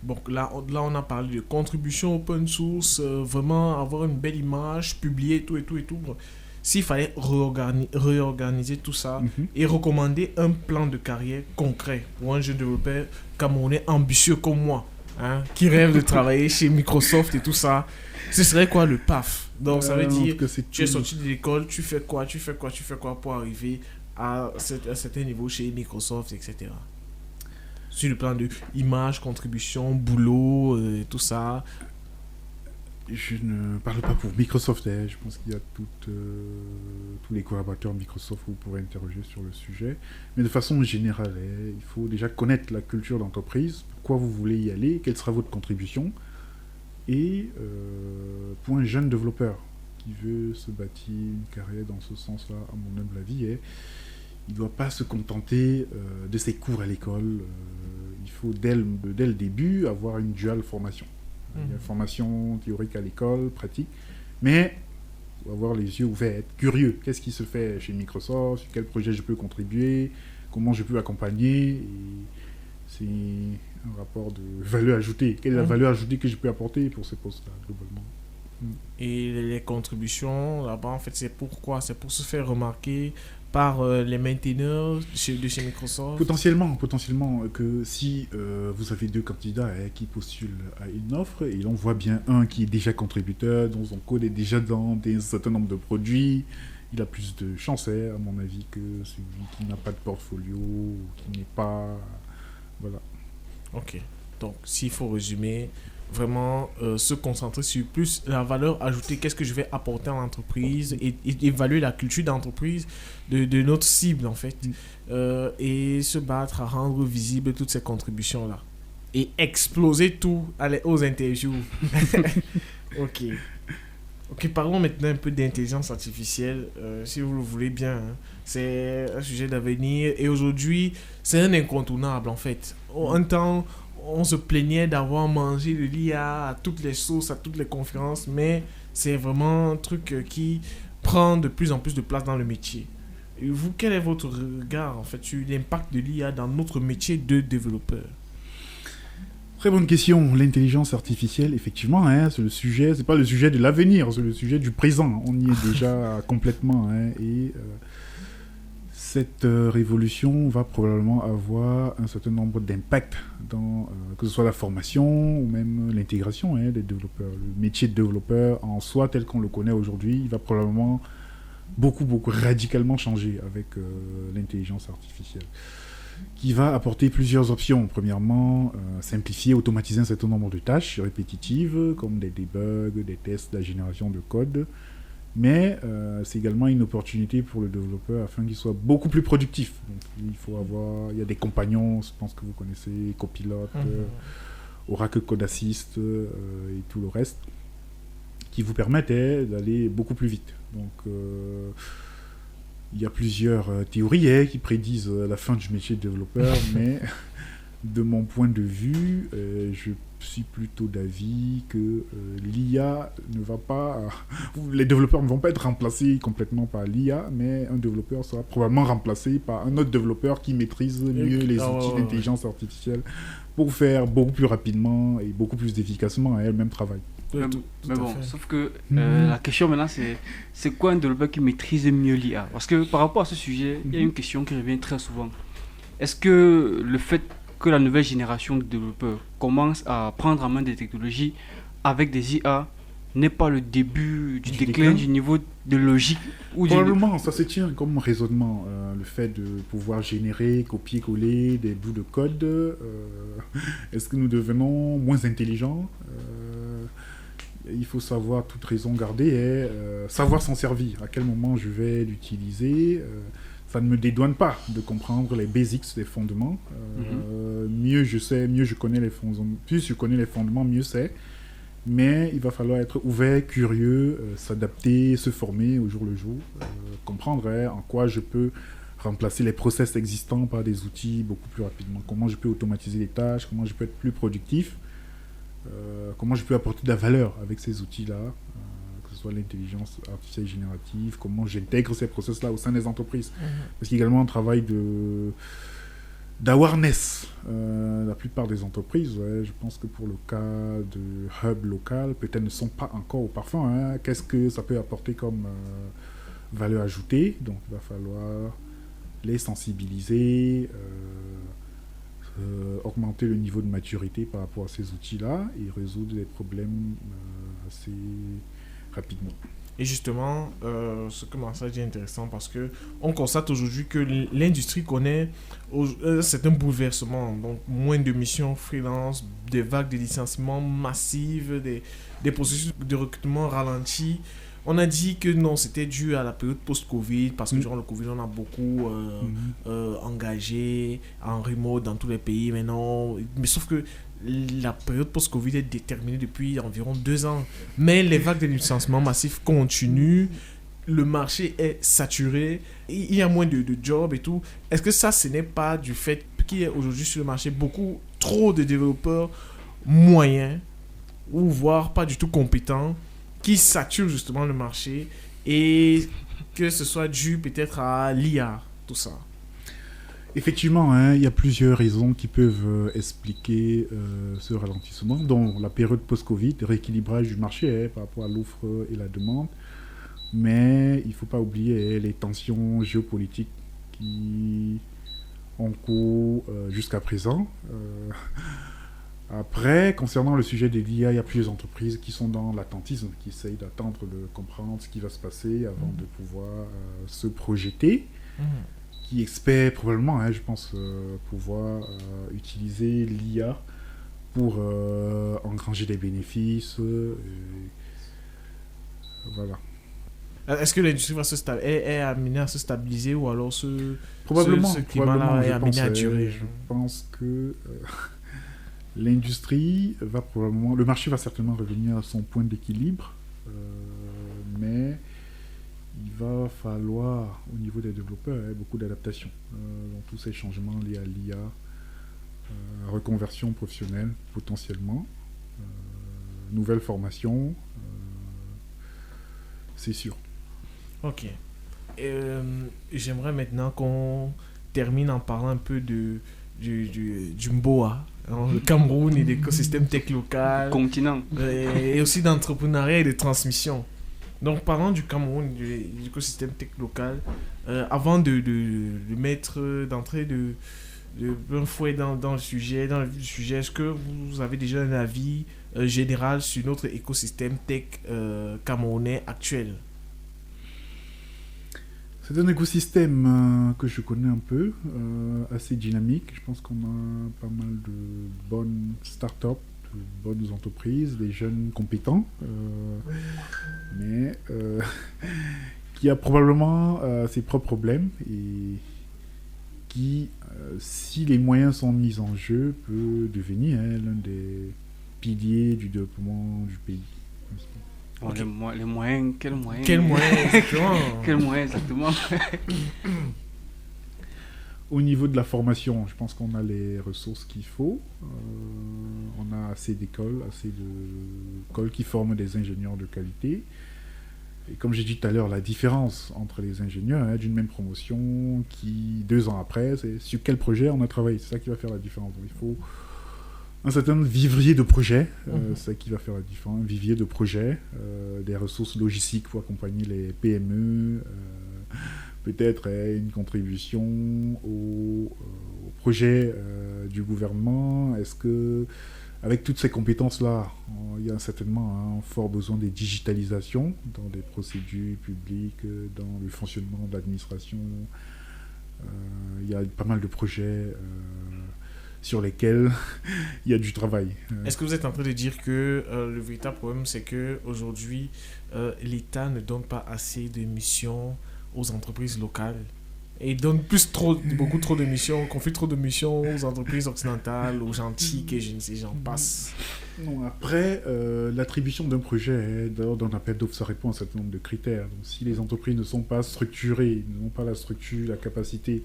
S1: Donc là, on a parlé de contribution open source, vraiment avoir une belle image, publier tout. S'il fallait réorganiser tout ça et recommander un plan de carrière concret pour un jeune développeur camerounais ambitieux comme moi, qui rêve de travailler chez Microsoft et tout ça, ce serait quoi le PAF? Donc ça veut dire que tu es sorti de l'école, tu fais quoi pour arriver à un certain niveau chez Microsoft, etc. Sur le plan de image, contribution, boulot, tout ça.
S4: Je ne parle pas pour Microsoft, je pense qu'il y a tous les collaborateurs Microsoft que vous pourrez interroger sur le sujet. Mais de façon générale, il faut déjà connaître la culture d'entreprise, pourquoi vous voulez y aller, quelle sera votre contribution. Et pour un jeune développeur qui veut se bâtir une carrière dans ce sens-là, à mon humble avis, il ne doit pas se contenter de ses cours à l'école. Il faut dès le début avoir une duale formation. Il y a une formation théorique à l'école, pratique, mais il faut avoir les yeux ouverts, être curieux. Qu'est-ce qui se fait chez Microsoft? Sur quel projet je peux contribuer? Comment je peux accompagner? Et c'est un rapport de valeur ajoutée. Quelle est la valeur ajoutée que je peux apporter pour ce poste-là, globalement?
S1: Et les contributions, là-bas, en fait, c'est pourquoi? C'est pour se faire remarquer par les maintaineurs de chez Microsoft?
S4: Potentiellement que si vous avez 2 candidats qui postulent à une offre, et on voit bien un qui est déjà contributeur, dont son code est déjà dans un certain nombre de produits, il a plus de chances, à mon avis, que celui qui n'a pas de portfolio, ou qui n'est pas... Voilà.
S1: Ok. Donc, s'il faut résumer, vraiment se concentrer sur plus la valeur ajoutée, qu'est-ce que je vais apporter à l'entreprise, et évaluer la culture d'entreprise de notre cible, en fait, et se battre à rendre visible toutes ces contributions-là. Et exploser tout aux interviews. Ok. Ok, parlons maintenant un peu d'intelligence artificielle, si vous le voulez bien, hein. C'est un sujet d'avenir et aujourd'hui, c'est un incontournable en fait. Un temps, on se plaignait d'avoir mangé de l'IA à toutes les sauces, à toutes les conférences, mais c'est vraiment un truc qui prend de plus en plus de place dans le métier. Et vous, quel est votre regard en fait sur l'impact de l'IA dans notre métier de développeur?
S4: Très bonne question. L'intelligence artificielle, effectivement, hein, c'est pas le sujet de l'avenir, c'est le sujet du présent. On y est déjà complètement. Hein, et cette révolution va probablement avoir un certain nombre d'impacts dans que ce soit la formation ou même l'intégration des développeurs. Le métier de développeur en soi, tel qu'on le connaît aujourd'hui, il va probablement beaucoup radicalement changer avec l'intelligence artificielle, qui va apporter plusieurs options. Premièrement, simplifier, automatiser un certain nombre de tâches répétitives, comme des debugs, des tests, la génération de code. Mais c'est également une opportunité pour le développeur afin qu'il soit beaucoup plus productif. Donc, il y a des compagnons, je pense que vous connaissez, Copilot, Oracle Code Assist et tout le reste, qui vous permettent d'aller beaucoup plus vite. Donc, il y a plusieurs théories qui prédisent la fin du métier de développeur, mais de mon point de vue, je suis plutôt d'avis que l'IA ne va pas... les développeurs ne vont pas être remplacés complètement par l'IA, mais un développeur sera probablement remplacé par un autre développeur qui maîtrise mieux les outils d'intelligence artificielle pour faire beaucoup plus rapidement et beaucoup plus efficacement le même travail.
S3: Mais bon, sauf que la question maintenant, c'est quoi un développeur qui maîtrise mieux l'IA? Parce que par rapport à ce sujet, il y a une question qui revient très souvent. Est-ce que le fait que la nouvelle génération de développeurs commence à prendre en main des technologies avec des IA n'est pas le début du déclin du niveau de logique ou
S4: probablement, ça se tient comme raisonnement. Le fait de pouvoir générer, copier-coller des bouts de code, est-ce que nous devenons moins intelligents? Il faut savoir toute raison garder et savoir s'en servir. À quel moment je vais l'utiliser, ça ne me dédouane pas de comprendre les basics, les fondements. Mieux je sais, mieux je connais les fondements. Plus je connais les fondements, mieux c'est. Mais il va falloir être ouvert, curieux, s'adapter, se former au jour le jour, comprendre en quoi je peux remplacer les process existants par des outils beaucoup plus rapidement. Comment je peux automatiser les tâches, comment je peux être plus productif. Comment je peux apporter de la valeur avec ces outils-là, que ce soit l'intelligence artificielle générative, comment j'intègre ces process-là au sein des entreprises. Parce qu'il y a également un travail d'awareness. La plupart des entreprises, je pense que pour le cas de hub local, peut-être ne sont pas encore au parfum. Qu'est-ce que ça peut apporter comme valeur ajoutée? Donc il va falloir les sensibiliser, augmenter le niveau de maturité par rapport à ces outils-là et résoudre les problèmes assez rapidement.
S1: Et justement, ce que Marcel dit est intéressant parce que on constate aujourd'hui que l'industrie connaît un certain bouleversement. Donc, moins de missions freelance, des vagues de licenciements massives, des processus de recrutement ralentis. On a dit que non, c'était dû à la période post-Covid, parce que durant le Covid, on a beaucoup engagé en remote dans tous les pays maintenant. Mais sauf que la période post-Covid est déterminée depuis environ 2 ans. Mais les vagues de licenciements massifs continuent. Le marché est saturé. Il y a moins de jobs et tout. Est-ce que ça, ce n'est pas du fait qu'il y a aujourd'hui sur le marché beaucoup trop de développeurs moyens ou voire pas du tout compétents qui sature justement le marché et que ce soit dû peut-être à l'IA, tout ça?
S4: Effectivement, il y a plusieurs raisons qui peuvent expliquer ce ralentissement, dont la période post-Covid, rééquilibrage du marché par rapport à l'offre et la demande, mais il ne faut pas oublier les tensions géopolitiques qui ont cours jusqu'à présent. Après, concernant le sujet des l'IA, il y a plusieurs entreprises qui sont dans l'attentisme, qui essayent d'attendre de comprendre ce qui va se passer avant de pouvoir se projeter, qui espèrent probablement, je pense, pouvoir utiliser l'IA pour engranger des bénéfices. Voilà.
S1: Est-ce que l'industrie va est amenée à se stabiliser ou alors ce
S4: climat-là
S1: est amené à durer?
S4: Je pense que... l'industrie va probablement... Le marché va certainement revenir à son point d'équilibre mais il va falloir, au niveau des développeurs, beaucoup d'adaptation dans tous ces changements liés à l'IA, reconversion professionnelle potentiellement, nouvelle formation, c'est sûr.
S1: Ok. J'aimerais maintenant qu'on termine en parlant un peu du MBOA, hein, le Cameroun et l'écosystème tech local,
S3: Continent.
S1: et aussi d'entrepreneuriat et de transmission. Donc, parlant du Cameroun, de l'écosystème tech local, avant d'entrer de plein fouet dans le sujet, est-ce que vous avez déjà un avis général sur notre écosystème tech camerounais actuel?
S4: C'est un écosystème que je connais un peu, assez dynamique. Je pense qu'on a pas mal de bonnes startups, de bonnes entreprises, des jeunes compétents, mais qui a probablement ses propres problèmes et qui, si les moyens sont mis en jeu, peut devenir l'un des piliers du développement du pays.
S3: Oh, les moyens, quels moyens?
S1: Quels moyens exactement?
S3: Quels moyens exactement?
S4: Au niveau de la formation, je pense qu'on a les ressources qu'il faut. On a assez d'écoles, assez d'écoles qui forment des ingénieurs de qualité. Et comme j'ai dit tout à l'heure, la différence entre les ingénieurs d'une même promotion qui, 2 ans après, c'est sur quel projet on a travaillé. C'est ça qui va faire la différence. Donc, il faut un certain vivrier de projets, c'est ça qui va faire la différence. Un vivier de projets, des ressources logistiques pour accompagner les PME, peut-être une contribution au projet du gouvernement. Est-ce que, avec toutes ces compétences-là, il y a certainement un fort besoin de digitalisation dans les procédures publiques, dans le fonctionnement de l'administration. Il y a pas mal de projets sur lesquels il y a du travail.
S1: Est-ce que vous êtes en train de dire que le véritable problème, c'est qu'aujourd'hui, l'État ne donne pas assez de missions aux entreprises locales et donne beaucoup trop de missions, confie trop de missions aux entreprises occidentales, aux gentils, et je ne sais, j'en passe.
S4: Non, après, l'attribution d'un projet, dans l'appel d'offres, ça répond à un certain nombre de critères. Donc, si les entreprises ne sont pas structurées, n'ont pas la structure, la capacité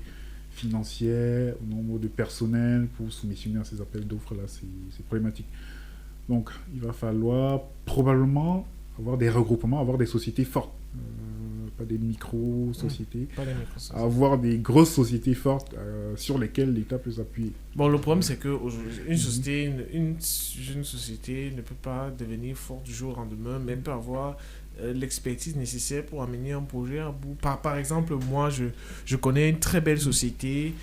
S4: financière, au nombre de personnel pour soumissionner à ces appels d'offres-là, c'est problématique. Donc, il va falloir probablement avoir des regroupements, avoir des sociétés fortes. Pas des micro-sociétés, avoir des grosses sociétés fortes sur lesquelles l'État peut s'appuyer.
S1: Bon, le problème, c'est qu'aujourd'hui, une jeune société ne peut pas devenir forte du jour au lendemain, mais peut avoir l'expertise nécessaire pour amener un projet à bout. Par exemple, moi, je connais une très belle société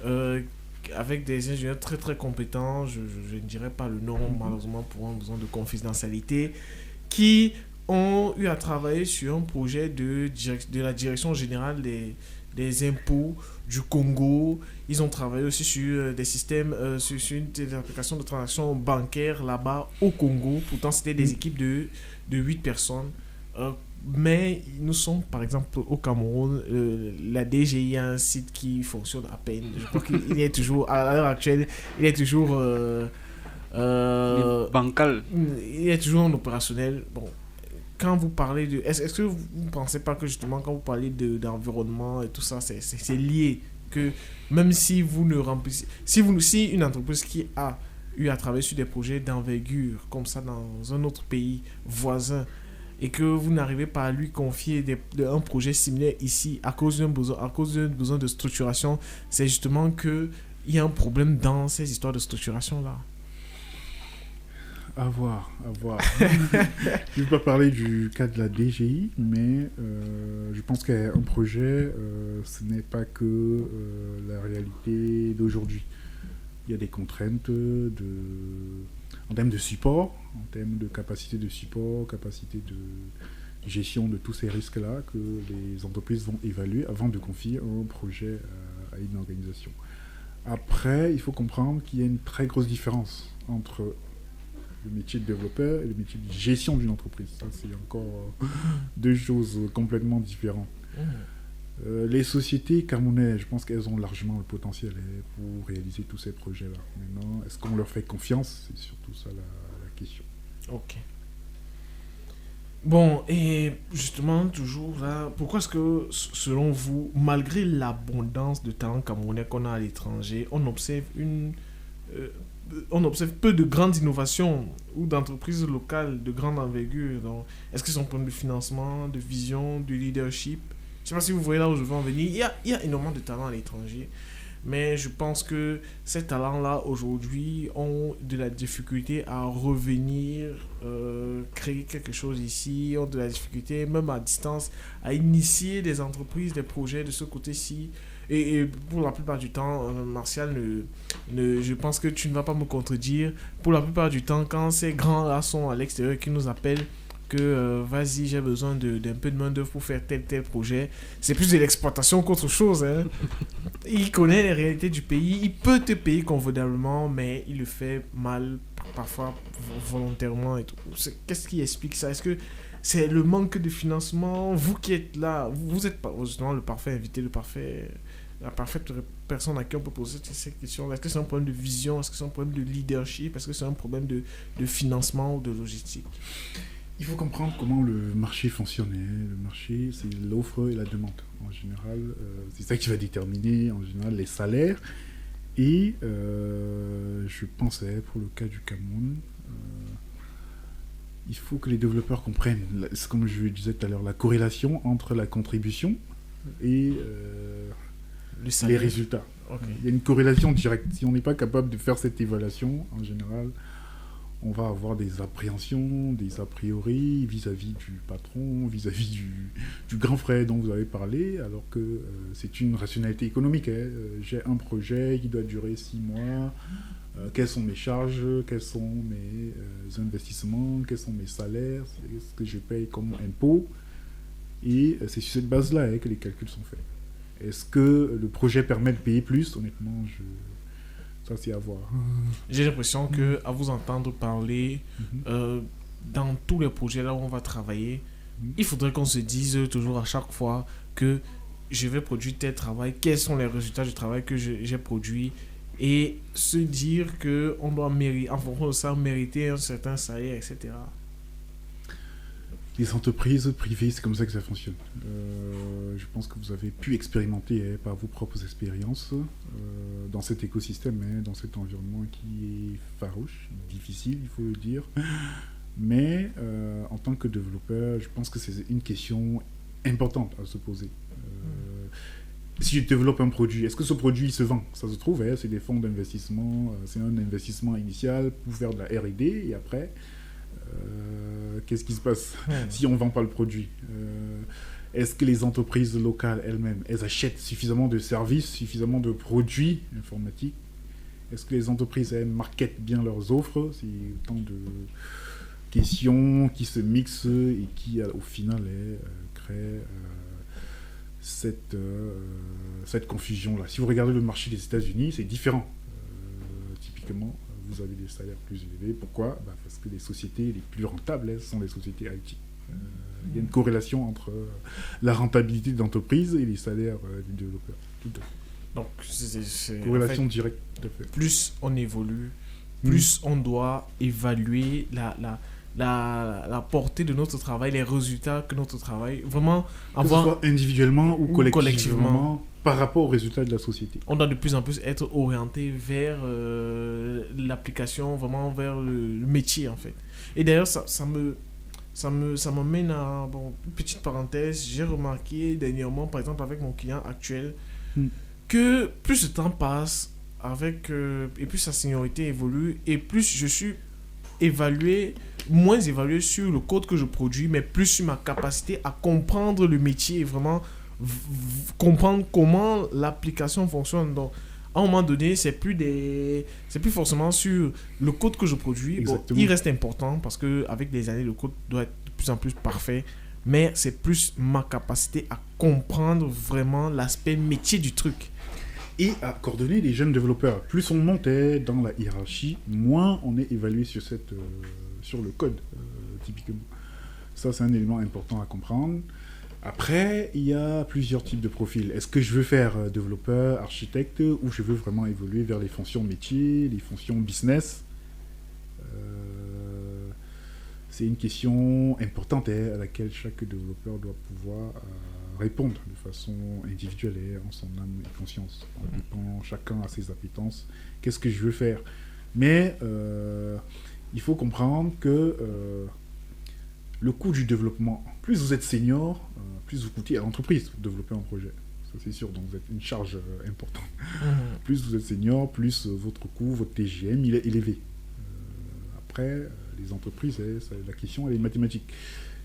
S1: avec des ingénieurs très très compétents, je ne dirais pas le nom, malheureusement, pour un besoin de confidentialité, qui ont eu à travailler sur un projet de la Direction générale des impôts du Congo. Ils ont travaillé aussi sur des systèmes, sur des applications de transactions bancaires là-bas au Congo. Pourtant, c'était des équipes de 8 personnes. Mais nous sommes, par exemple, au Cameroun, la DGI a un site qui fonctionne à peine. Je crois qu'il est toujours, à l'heure actuelle, il est toujours...
S3: bancal.
S1: Il est toujours en opérationnel. Bon. Quand vous parlez de... Est-ce que vous ne pensez pas que justement quand vous parlez d'environnement et tout ça, c'est lié, que même si vous ne remplissez... Si une entreprise qui a eu à travailler sur des projets d'envergure comme ça dans un autre pays voisin et que vous n'arrivez pas à lui confier un projet similaire ici à cause d'un besoin de structuration, c'est justement qu'il y a un problème dans ces histoires de structuration-là.
S4: À voir. Je ne vais pas parler du cas de la DGI, mais je pense qu'un projet, ce n'est pas que la réalité d'aujourd'hui. Il y a des contraintes en termes de support, en termes de capacité de support, capacité de gestion de tous ces risques-là que les entreprises vont évaluer avant de confier un projet à une organisation. Après, il faut comprendre qu'il y a une très grosse différence entre le métier de développeur et le métier de gestion d'une entreprise. Ça, c'est encore 2 choses complètement différentes. Les sociétés camerounaises, je pense qu'elles ont largement le potentiel pour réaliser tous ces projets-là. Maintenant, est-ce qu'on leur fait confiance? C'est surtout ça la question.
S1: Ok. Bon, et justement, toujours là, pourquoi est-ce que, selon vous, malgré l'abondance de talents camerounais qu'on a à l'étranger, euh, on observe peu de grandes innovations ou d'entreprises locales de grande envergure? Donc, est-ce que c'est un problème de financement, de vision, de leadership? Je ne sais pas si vous voyez là où je veux en venir. Il y a énormément de talents à l'étranger. Mais je pense que ces talents-là, aujourd'hui, ont de la difficulté à revenir, créer quelque chose ici, ont de la difficulté, même à distance, à initier des entreprises, des projets de ce côté-ci. Et pour la plupart du temps, Martial, je pense que tu ne vas pas me contredire. Pour la plupart du temps, quand ces grands-là sont à l'extérieur et qui nous appellent, que vas-y, j'ai besoin d'un peu de main-d'œuvre pour faire tel projet, c'est plus de l'exploitation qu'autre chose, hein. Il connaît les réalités du pays, il peut te payer convenablement, mais il le fait mal, parfois volontairement et tout. Qu'est-ce qui explique ça? Est-ce que c'est le manque de financement? Vous qui êtes là, vous êtes justement le parfait invité, la parfaite personne à qui on peut poser ces questions. Est-ce que c'est un problème de vision? Est-ce que c'est un problème de leadership? Est-ce que c'est un problème de financement ou de logistique?
S4: Il faut comprendre comment le marché fonctionne. Le marché, c'est l'offre et la demande. En général, c'est ça qui va déterminer en général les salaires. Et je pensais, pour le cas du Cameroun, il faut que les développeurs comprennent, comme je disais tout à l'heure, la corrélation entre la contribution et les résultats.
S1: Okay.
S4: Il y a une corrélation directe. Si on n'est pas capable de faire cette évaluation, en général, on va avoir des appréhensions, des a priori vis-à-vis du patron, vis-à-vis du grand frère dont vous avez parlé, alors que c'est une rationalité économique. J'ai un projet qui doit durer 6 mois. Quelles sont mes charges? Quels sont mes investissements? Quels sont mes salaires? Qu'est-ce que je paye comme impôt? Et c'est sur cette base-là que les calculs sont faits. Est-ce que le projet permet de payer plus? Honnêtement, ça, c'est à voir.
S1: J'ai l'impression que, à vous entendre parler, dans tous les projets là où on va travailler, il faudrait qu'on se dise toujours à chaque fois que je vais produire tel travail, quels sont les résultats du travail que j'ai produit, et se dire qu'on doit mériter, en fonction de ça, mériter un certain salaire, etc.
S4: Les entreprises privées, c'est comme ça que ça fonctionne. Je pense que vous avez pu expérimenter par vos propres expériences dans cet écosystème, dans cet environnement qui est farouche, difficile, il faut le dire. Mais en tant que développeur, je pense que c'est une question importante à se poser. Si je développe un produit, est-ce que ce produit se vend? Ça se trouve, c'est des fonds d'investissement, c'est un investissement initial pour faire de la R&D, et après... qu'est-ce qui se passe si on ne vend pas le produit? Est-ce que les entreprises locales elles-mêmes, elles achètent suffisamment de services, suffisamment de produits informatiques? Est-ce que les entreprises elles marketent bien leurs offres? C'est autant de questions qui se mixent et qui au final créent cette confusion-là. Si vous regardez le marché des États-Unis, c'est différent. Typiquement, vous avez des salaires plus élevés. Pourquoi? Parce que les sociétés les plus rentables sont les sociétés IT. Il y a une corrélation entre la rentabilité d'entreprise et les salaires des développeurs. Tout à fait.
S1: Donc, c'est
S4: corrélation
S1: en fait,
S4: directe, tout à fait.
S1: Plus on évolue, plus on doit évaluer la portée de notre travail, les résultats que notre travail, vraiment avoir...
S4: Que ce soit individuellement ou collectivement. Par rapport aux résultats de la société.
S1: On doit de plus en plus être orienté vers l'application, vraiment vers le métier en fait. Et d'ailleurs, ça m'amène à une petite parenthèse. J'ai remarqué dernièrement, par exemple avec mon client actuel, que plus le temps passe et plus sa seniorité évolue, et plus je suis moins évalué sur le code que je produis, mais plus sur ma capacité à comprendre le métier et vraiment comprendre comment l'application fonctionne. Donc à un moment donné, c'est plus forcément sur le code que je produis. Bon, il reste important parce que avec des années, le code doit être de plus en plus parfait, mais c'est plus ma capacité à comprendre vraiment l'aspect métier du truc
S4: et à coordonner les jeunes développeurs. Plus on montait dans la hiérarchie, moins on est évalué sur le code, typiquement. Ça, c'est un élément important à comprendre. Après, il y a plusieurs types de profils. Est-ce que je veux faire développeur, architecte, ou je veux vraiment évoluer vers les fonctions métiers, les fonctions business? C'est une question importante à laquelle chaque développeur doit pouvoir répondre de façon individuelle et en son âme et conscience. Chacun a ses appétences. Qu'est-ce que je veux faire? Mais il faut comprendre que le coût du développement, plus vous êtes senior, plus vous coûtez à l'entreprise pour développer un projet. Ça, c'est sûr, donc vous êtes une charge importante. Plus vous êtes senior, plus votre coût, votre TGM, il est élevé. Après, les entreprises, la question, elle est mathématique.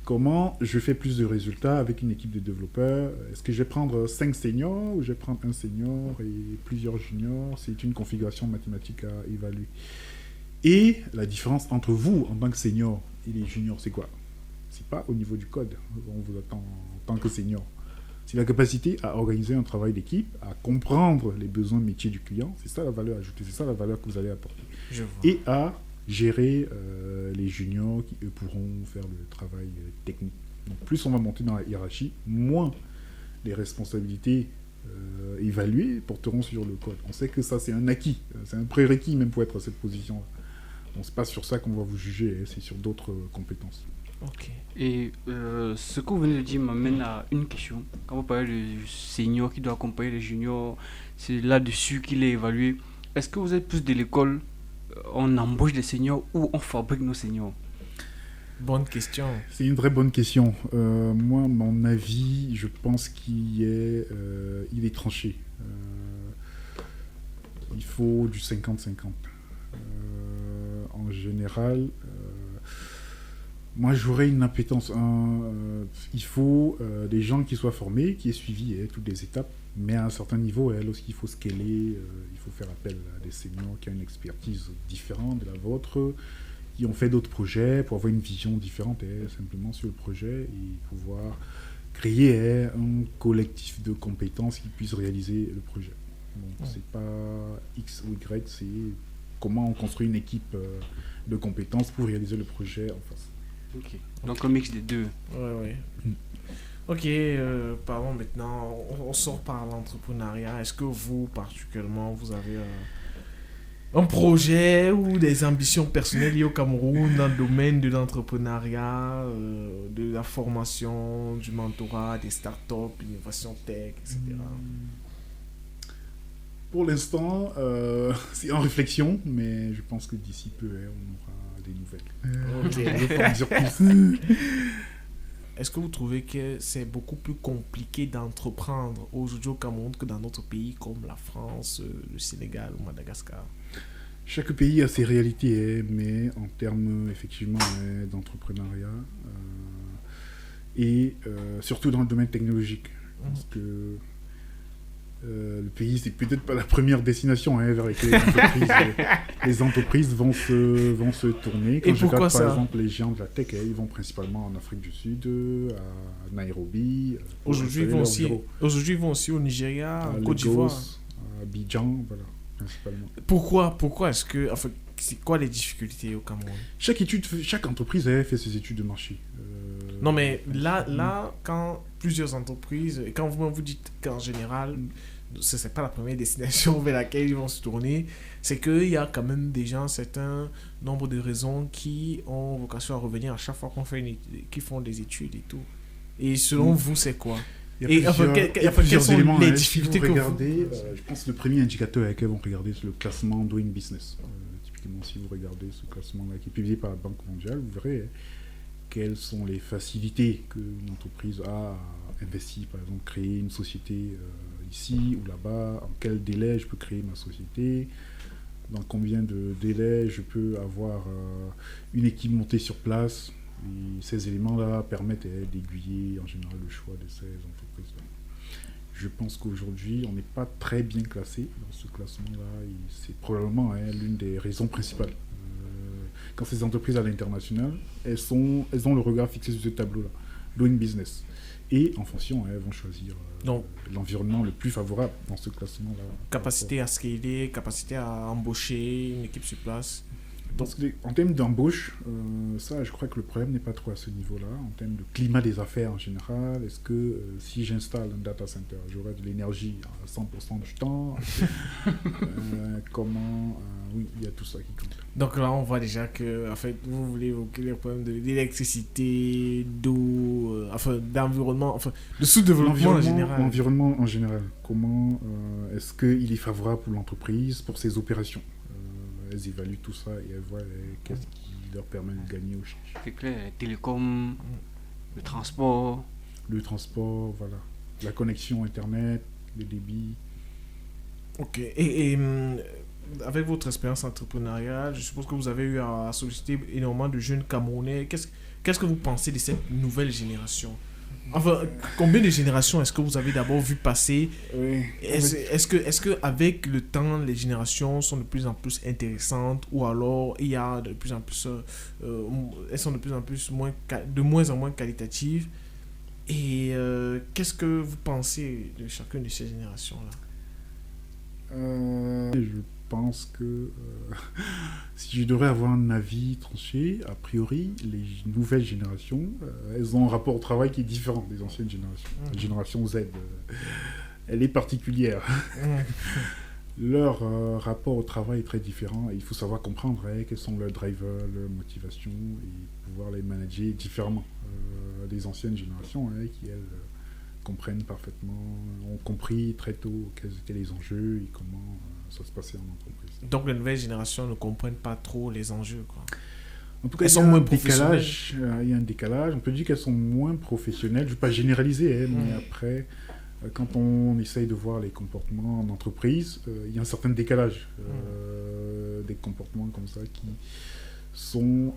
S4: Comment je fais plus de résultats avec une équipe de développeurs? Est-ce que je vais prendre 5 seniors ou je vais prendre un senior et plusieurs juniors? C'est une configuration mathématique à évaluer. Et la différence entre vous, en tant que senior, et les juniors, c'est quoi? C'est pas au niveau du code. On vous attend en tant que senior. C'est la capacité à organiser un travail d'équipe, à comprendre les besoins métiers du client. C'est ça la valeur ajoutée, c'est ça la valeur que vous allez apporter.
S1: Je vois.
S4: Et à gérer les juniors qui, eux, pourront faire le travail technique. Donc, plus on va monter dans la hiérarchie, moins les responsabilités évaluées porteront sur le code. On sait que ça, c'est un acquis. C'est un prérequis même pour être à cette position-là. Donc, c'est pas sur ça qu'on va vous juger, c'est sur d'autres compétences.
S1: Ok.
S3: Et ce que vous venez de dire m'amène à une question. Quand vous parlez de senior qui doit accompagner les juniors, c'est là-dessus qu'il est évalué. Est-ce que vous êtes plus de l'école, on embauche des seniors ou on fabrique nos seniors?
S1: Bonne question.
S4: C'est une très bonne question. Moi, mon avis, je pense il est tranché. Il faut du 50-50. En général, moi, j'aurais une appétence. Il faut des gens qui soient formés, qui aient suivi toutes les étapes, mais à un certain niveau, lorsqu'il faut scaler, il faut faire appel à des seniors qui ont une expertise différente de la vôtre, qui ont fait d'autres projets pour avoir une vision différente simplement sur le projet et pouvoir créer un collectif de compétences qui puisse réaliser le projet. Donc, c'est pas X ou Y, c'est comment on construit une équipe de compétences pour réaliser le projet en face.
S3: Ok. Donc un mix des deux.
S1: Ouais. Ok, parlons maintenant, on sort par l'entrepreneuriat. Est-ce que vous, particulièrement, vous avez un projet ou des ambitions personnelles liées au Cameroun dans le domaine de l'entrepreneuriat, de la formation, du mentorat, des startups, innovation tech, etc.
S4: Pour l'instant, c'est en réflexion, mais je pense que d'ici peu, on aura des nouvelles.
S1: Ok.
S4: Je ne peux pas en dire plus.
S1: Est-ce que vous trouvez que c'est beaucoup plus compliqué d'entreprendre aujourd'hui au Cameroun que dans d'autres pays comme la France, le Sénégal ou Madagascar?
S4: Chaque pays a ses réalités, mais en termes effectivement d'entrepreneuriat et surtout dans le domaine technologique. Parce que le pays, c'est peut-être pas la première destination vers laquelle les entreprises vont se tourner. Quand je regarde par exemple les géants de la tech, ils vont principalement en Afrique du Sud, à Nairobi.
S1: Aujourd'hui, ils vont aussi au Nigeria, en Côte d'Ivoire.
S4: À Abidjan, voilà, principalement.
S1: Pourquoi est-ce que... Enfin, c'est quoi les difficultés au Cameroun?
S4: Chaque entreprise fait ses études de marché.
S1: Non, mais là, quand plusieurs entreprises... Quand vous dites qu'en général... ce n'est pas la première destination vers laquelle ils vont se tourner, c'est qu'il y a quand même déjà un certain nombre de raisons qui ont vocation à revenir à chaque fois qu'ils font des études et tout. Et selon vous, c'est quoi?
S4: Il y a plusieurs éléments.
S1: Les difficultés que
S4: regardez, je pense que le premier indicateur avec lequel vont regarder, c'est le classement Doing Business. Typiquement, si vous regardez ce classement-là qui est publié par la Banque mondiale, vous verrez quelles sont les facilités qu'une entreprise a à investir, par exemple, créer une société ici ou là-bas, en quel délai je peux créer ma société, dans combien de délais je peux avoir une équipe montée sur place. Et ces éléments-là permettent d'aiguiller en général le choix de ces entreprises-là. Je pense qu'aujourd'hui, on n'est pas très bien classé dans ce classement-là et c'est probablement l'une des raisons principales. Quand ces entreprises à l'international, elles ont le regard fixé sur ce tableau-là, Doing Business. Et en fonction, elles vont choisir l'environnement le plus favorable dans ce classement-là.
S1: Capacité à scaler, capacité à embaucher une équipe sur place.
S4: Parce que, en termes d'embauche, ça, je crois que le problème n'est pas trop à ce niveau-là. En termes de climat des affaires en général, est-ce que si j'installe un data center, j'aurai de l'énergie à 100% du temps comment oui, il y a tout ça qui compte.
S1: Donc là, on voit déjà que, en fait, vous voulez évoquer les problèmes d'électricité, d'eau, enfin, d'environnement, enfin, de sous-développement en général.
S4: L'environnement en général. Comment est-ce qu'il est favorable pour l'entreprise, pour ses opérations? Elles évaluent tout ça et elles voient qu'est-ce qui leur permet de gagner au change.
S3: C'est clair, les télécoms, le transport.
S4: Le transport, voilà. La connexion Internet, le débit.
S1: Ok. Et avec votre expérience entrepreneuriale, je suppose que vous avez eu à solliciter énormément de jeunes Camerounais. Qu'est-ce que vous pensez de cette nouvelle génération? Enfin, combien de générations est-ce que vous avez d'abord vu passer?
S4: Oui.
S1: Est-ce que avec le temps, les générations sont de plus en plus intéressantes, ou alors il y a de plus en plus, elles sont de plus en plus de moins en moins qualitatives? Et qu'est-ce que vous pensez de chacune de ces générations-là?
S4: Je pense que si je devrais avoir un avis tranché, a priori, les nouvelles générations, elles ont un rapport au travail qui est différent des anciennes générations. La génération Z, elle est particulière. Leur rapport au travail est très différent et il faut savoir comprendre quels sont leurs drivers, leurs motivations et pouvoir les manager différemment des anciennes générations qui, elles, comprennent parfaitement, ont compris très tôt quels étaient les enjeux et comment ça se passait en entreprise.
S1: Donc les nouvelles générations ne comprennent pas trop les enjeux, quoi.
S4: En tout cas,
S1: elles sont moins professionnelles.
S4: Il y a un décalage. On peut dire qu'elles sont moins professionnelles. Je ne vais pas généraliser, mais après, quand on essaye de voir les comportements en entreprise, il y a un certain décalage. Des comportements comme ça qui sont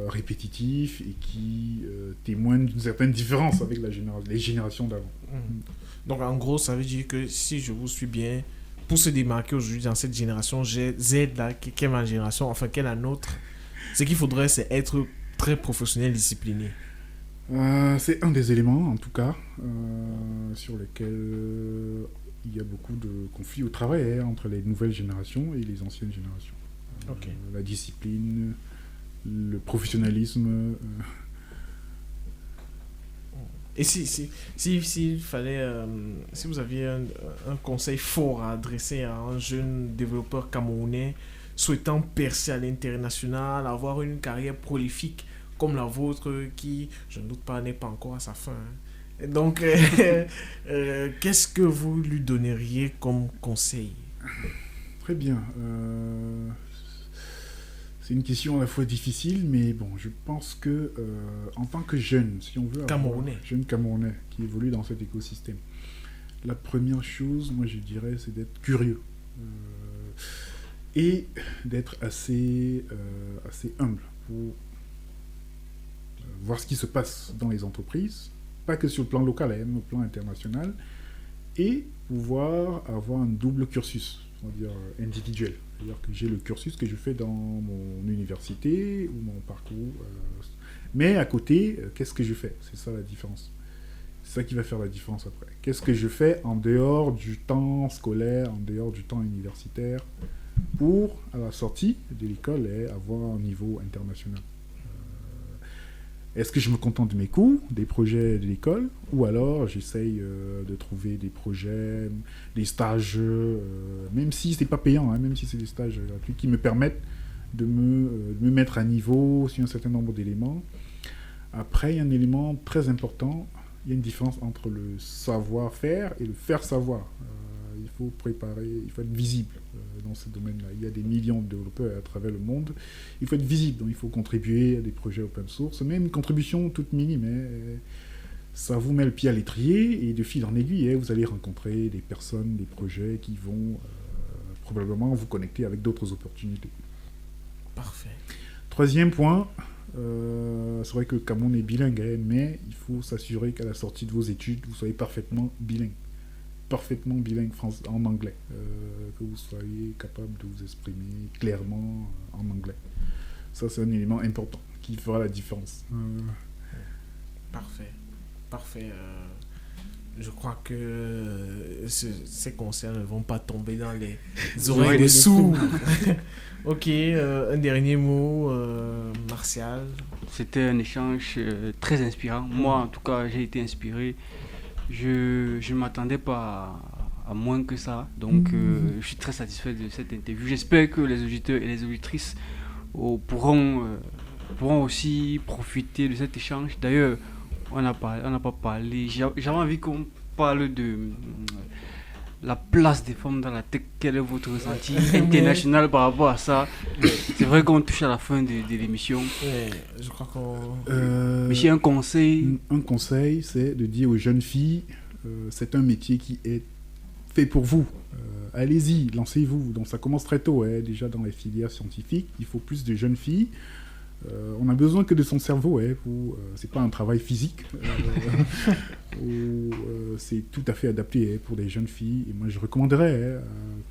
S4: répétitifs et qui témoignent d'une certaine différence avec les générations d'avant.
S1: Donc en gros, ça veut dire que si je vous suis bien, pour se démarquer aujourd'hui dans cette génération Z là, qui est ma génération, enfin qui est la nôtre, ce qu'il faudrait, c'est être très professionnel, discipliné.
S4: C'est un des éléments, en tout cas, sur lesquels il y a beaucoup de conflits au travail entre les nouvelles générations et les anciennes générations.
S1: Ok.
S4: La discipline, le professionnalisme.
S1: Et s'il fallait, si vous aviez un conseil fort à adresser à un jeune développeur camerounais souhaitant percer à l'international, avoir une carrière prolifique comme la vôtre, qui, je ne doute pas, n'est pas encore à sa fin. Et donc, qu'est-ce que vous lui donneriez comme conseil?
S4: Très bien. C'est une question à la fois difficile, mais bon, je pense que en tant que jeune, si on veut jeune Camerounais qui évolue dans cet écosystème, la première chose, moi je dirais, c'est d'être curieux et d'être assez humble pour voir ce qui se passe dans les entreprises, pas que sur le plan local, même au plan international, et pouvoir avoir un double cursus, c'est-à-dire individuel. C'est-à-dire que j'ai le cursus que je fais dans mon université ou mon parcours. Mais à côté, qu'est-ce que je fais? C'est ça la différence. C'est ça qui va faire la différence après. Qu'est-ce que je fais en dehors du temps scolaire, en dehors du temps universitaire, pour, à la sortie de l'école, avoir un niveau international? Est-ce que je me contente de mes cours, des projets de l'école, ou alors j'essaye de trouver des projets, des stages, même si ce n'est pas payant, même si c'est des stages gratuits, qui me permettent de me mettre à niveau sur un certain nombre d'éléments. Après, il y a un élément très important, il y a une différence entre le savoir-faire et le faire savoir. Il faut préparer, il faut être visible dans ce domaine-là. Il y a des millions de développeurs à travers le monde. Il faut être visible, donc il faut contribuer à des projets open source. Même une contribution toute minime, ça vous met le pied à l'étrier et de fil en aiguille, vous allez rencontrer des personnes, des projets qui vont probablement vous connecter avec d'autres opportunités.
S1: Parfait.
S4: Troisième point, c'est vrai que Cameroun est bilingue, mais il faut s'assurer qu'à la sortie de vos études, vous soyez parfaitement bilingue en anglais, que vous soyez capable de vous exprimer clairement en anglais. Ça, c'est un élément important qui fera la différence.
S1: Parfait. Je crois que ces conseils ne vont pas tomber dans les oreilles des sourds. Ok, un dernier mot, Martial.
S3: C'était un échange très inspirant. Moi, en tout cas, j'ai été inspiré. Je ne m'attendais pas à moins que ça. Donc, je suis très satisfait de cette interview. J'espère que les auditeurs et les auditrices pourront aussi profiter de cet échange. D'ailleurs, on n'a pas parlé. J'avais envie qu'on parle de la place des femmes dans la tech. Quel est votre ressenti international par rapport à ça? C'est vrai qu'on touche à la fin de l'émission.
S1: Ouais, je crois qu'on...
S3: Mais j'ai un conseil.
S4: Un conseil, c'est de dire aux jeunes filles, c'est un métier qui est fait pour vous. Allez-y, lancez-vous. Donc ça commence très tôt, déjà dans les filières scientifiques. Il faut plus de jeunes filles. On n'a besoin que de son cerveau. C'est pas un travail physique. C'est tout à fait adapté pour des jeunes filles. Et moi, je recommanderais à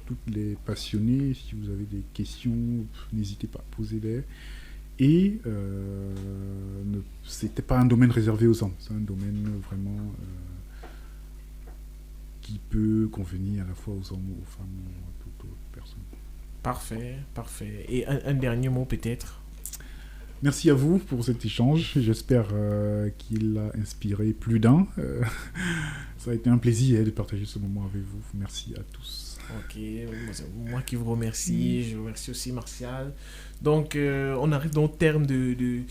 S4: toutes les passionnées, si vous avez des questions, n'hésitez pas à poser-les. Et c'était pas un domaine réservé aux hommes. C'est un domaine vraiment qui peut convenir à la fois aux hommes, aux femmes, à toute autre personne.
S1: Parfait, parfait. Et un dernier mot peut-être?
S4: Merci à vous pour cet échange. J'espère qu'il a inspiré plus d'un. Ça a été un plaisir de partager ce moment avec vous. Merci à tous.
S1: Ok, c'est moi qui vous remercie. Je remercie aussi Martial. Donc, on arrive donc au terme de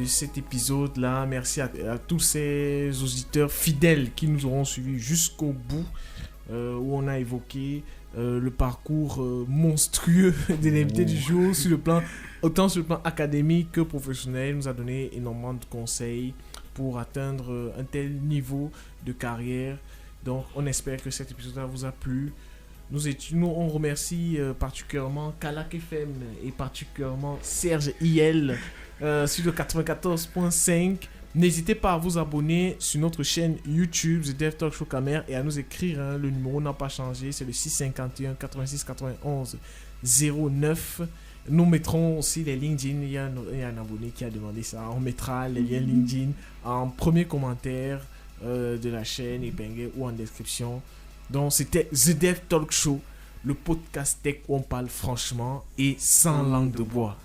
S1: cet épisode-là. Merci à tous ces auditeurs fidèles qui nous auront suivis jusqu'au bout, où on a évoqué le parcours monstrueux de l'invité du jour, autant sur le plan académique que professionnel. Il nous a donné énormément de conseils pour atteindre un tel niveau de carrière. Donc, on espère que cet épisode-là vous a plu. On remercie particulièrement Kalak FM et particulièrement Serge IL sur le 94.5. N'hésitez pas à vous abonner sur notre chaîne YouTube The Dev Talk Show Camer et à nous écrire. Le numéro n'a pas changé, c'est le 651 86 91 09. Nous mettrons aussi les LinkedIn. Il y a un abonné qui a demandé ça. On mettra les liens LinkedIn en premier commentaire de la chaîne épinglé ou en description. Donc c'était The Dev Talk Show, le podcast tech où on parle franchement et sans langue de bois.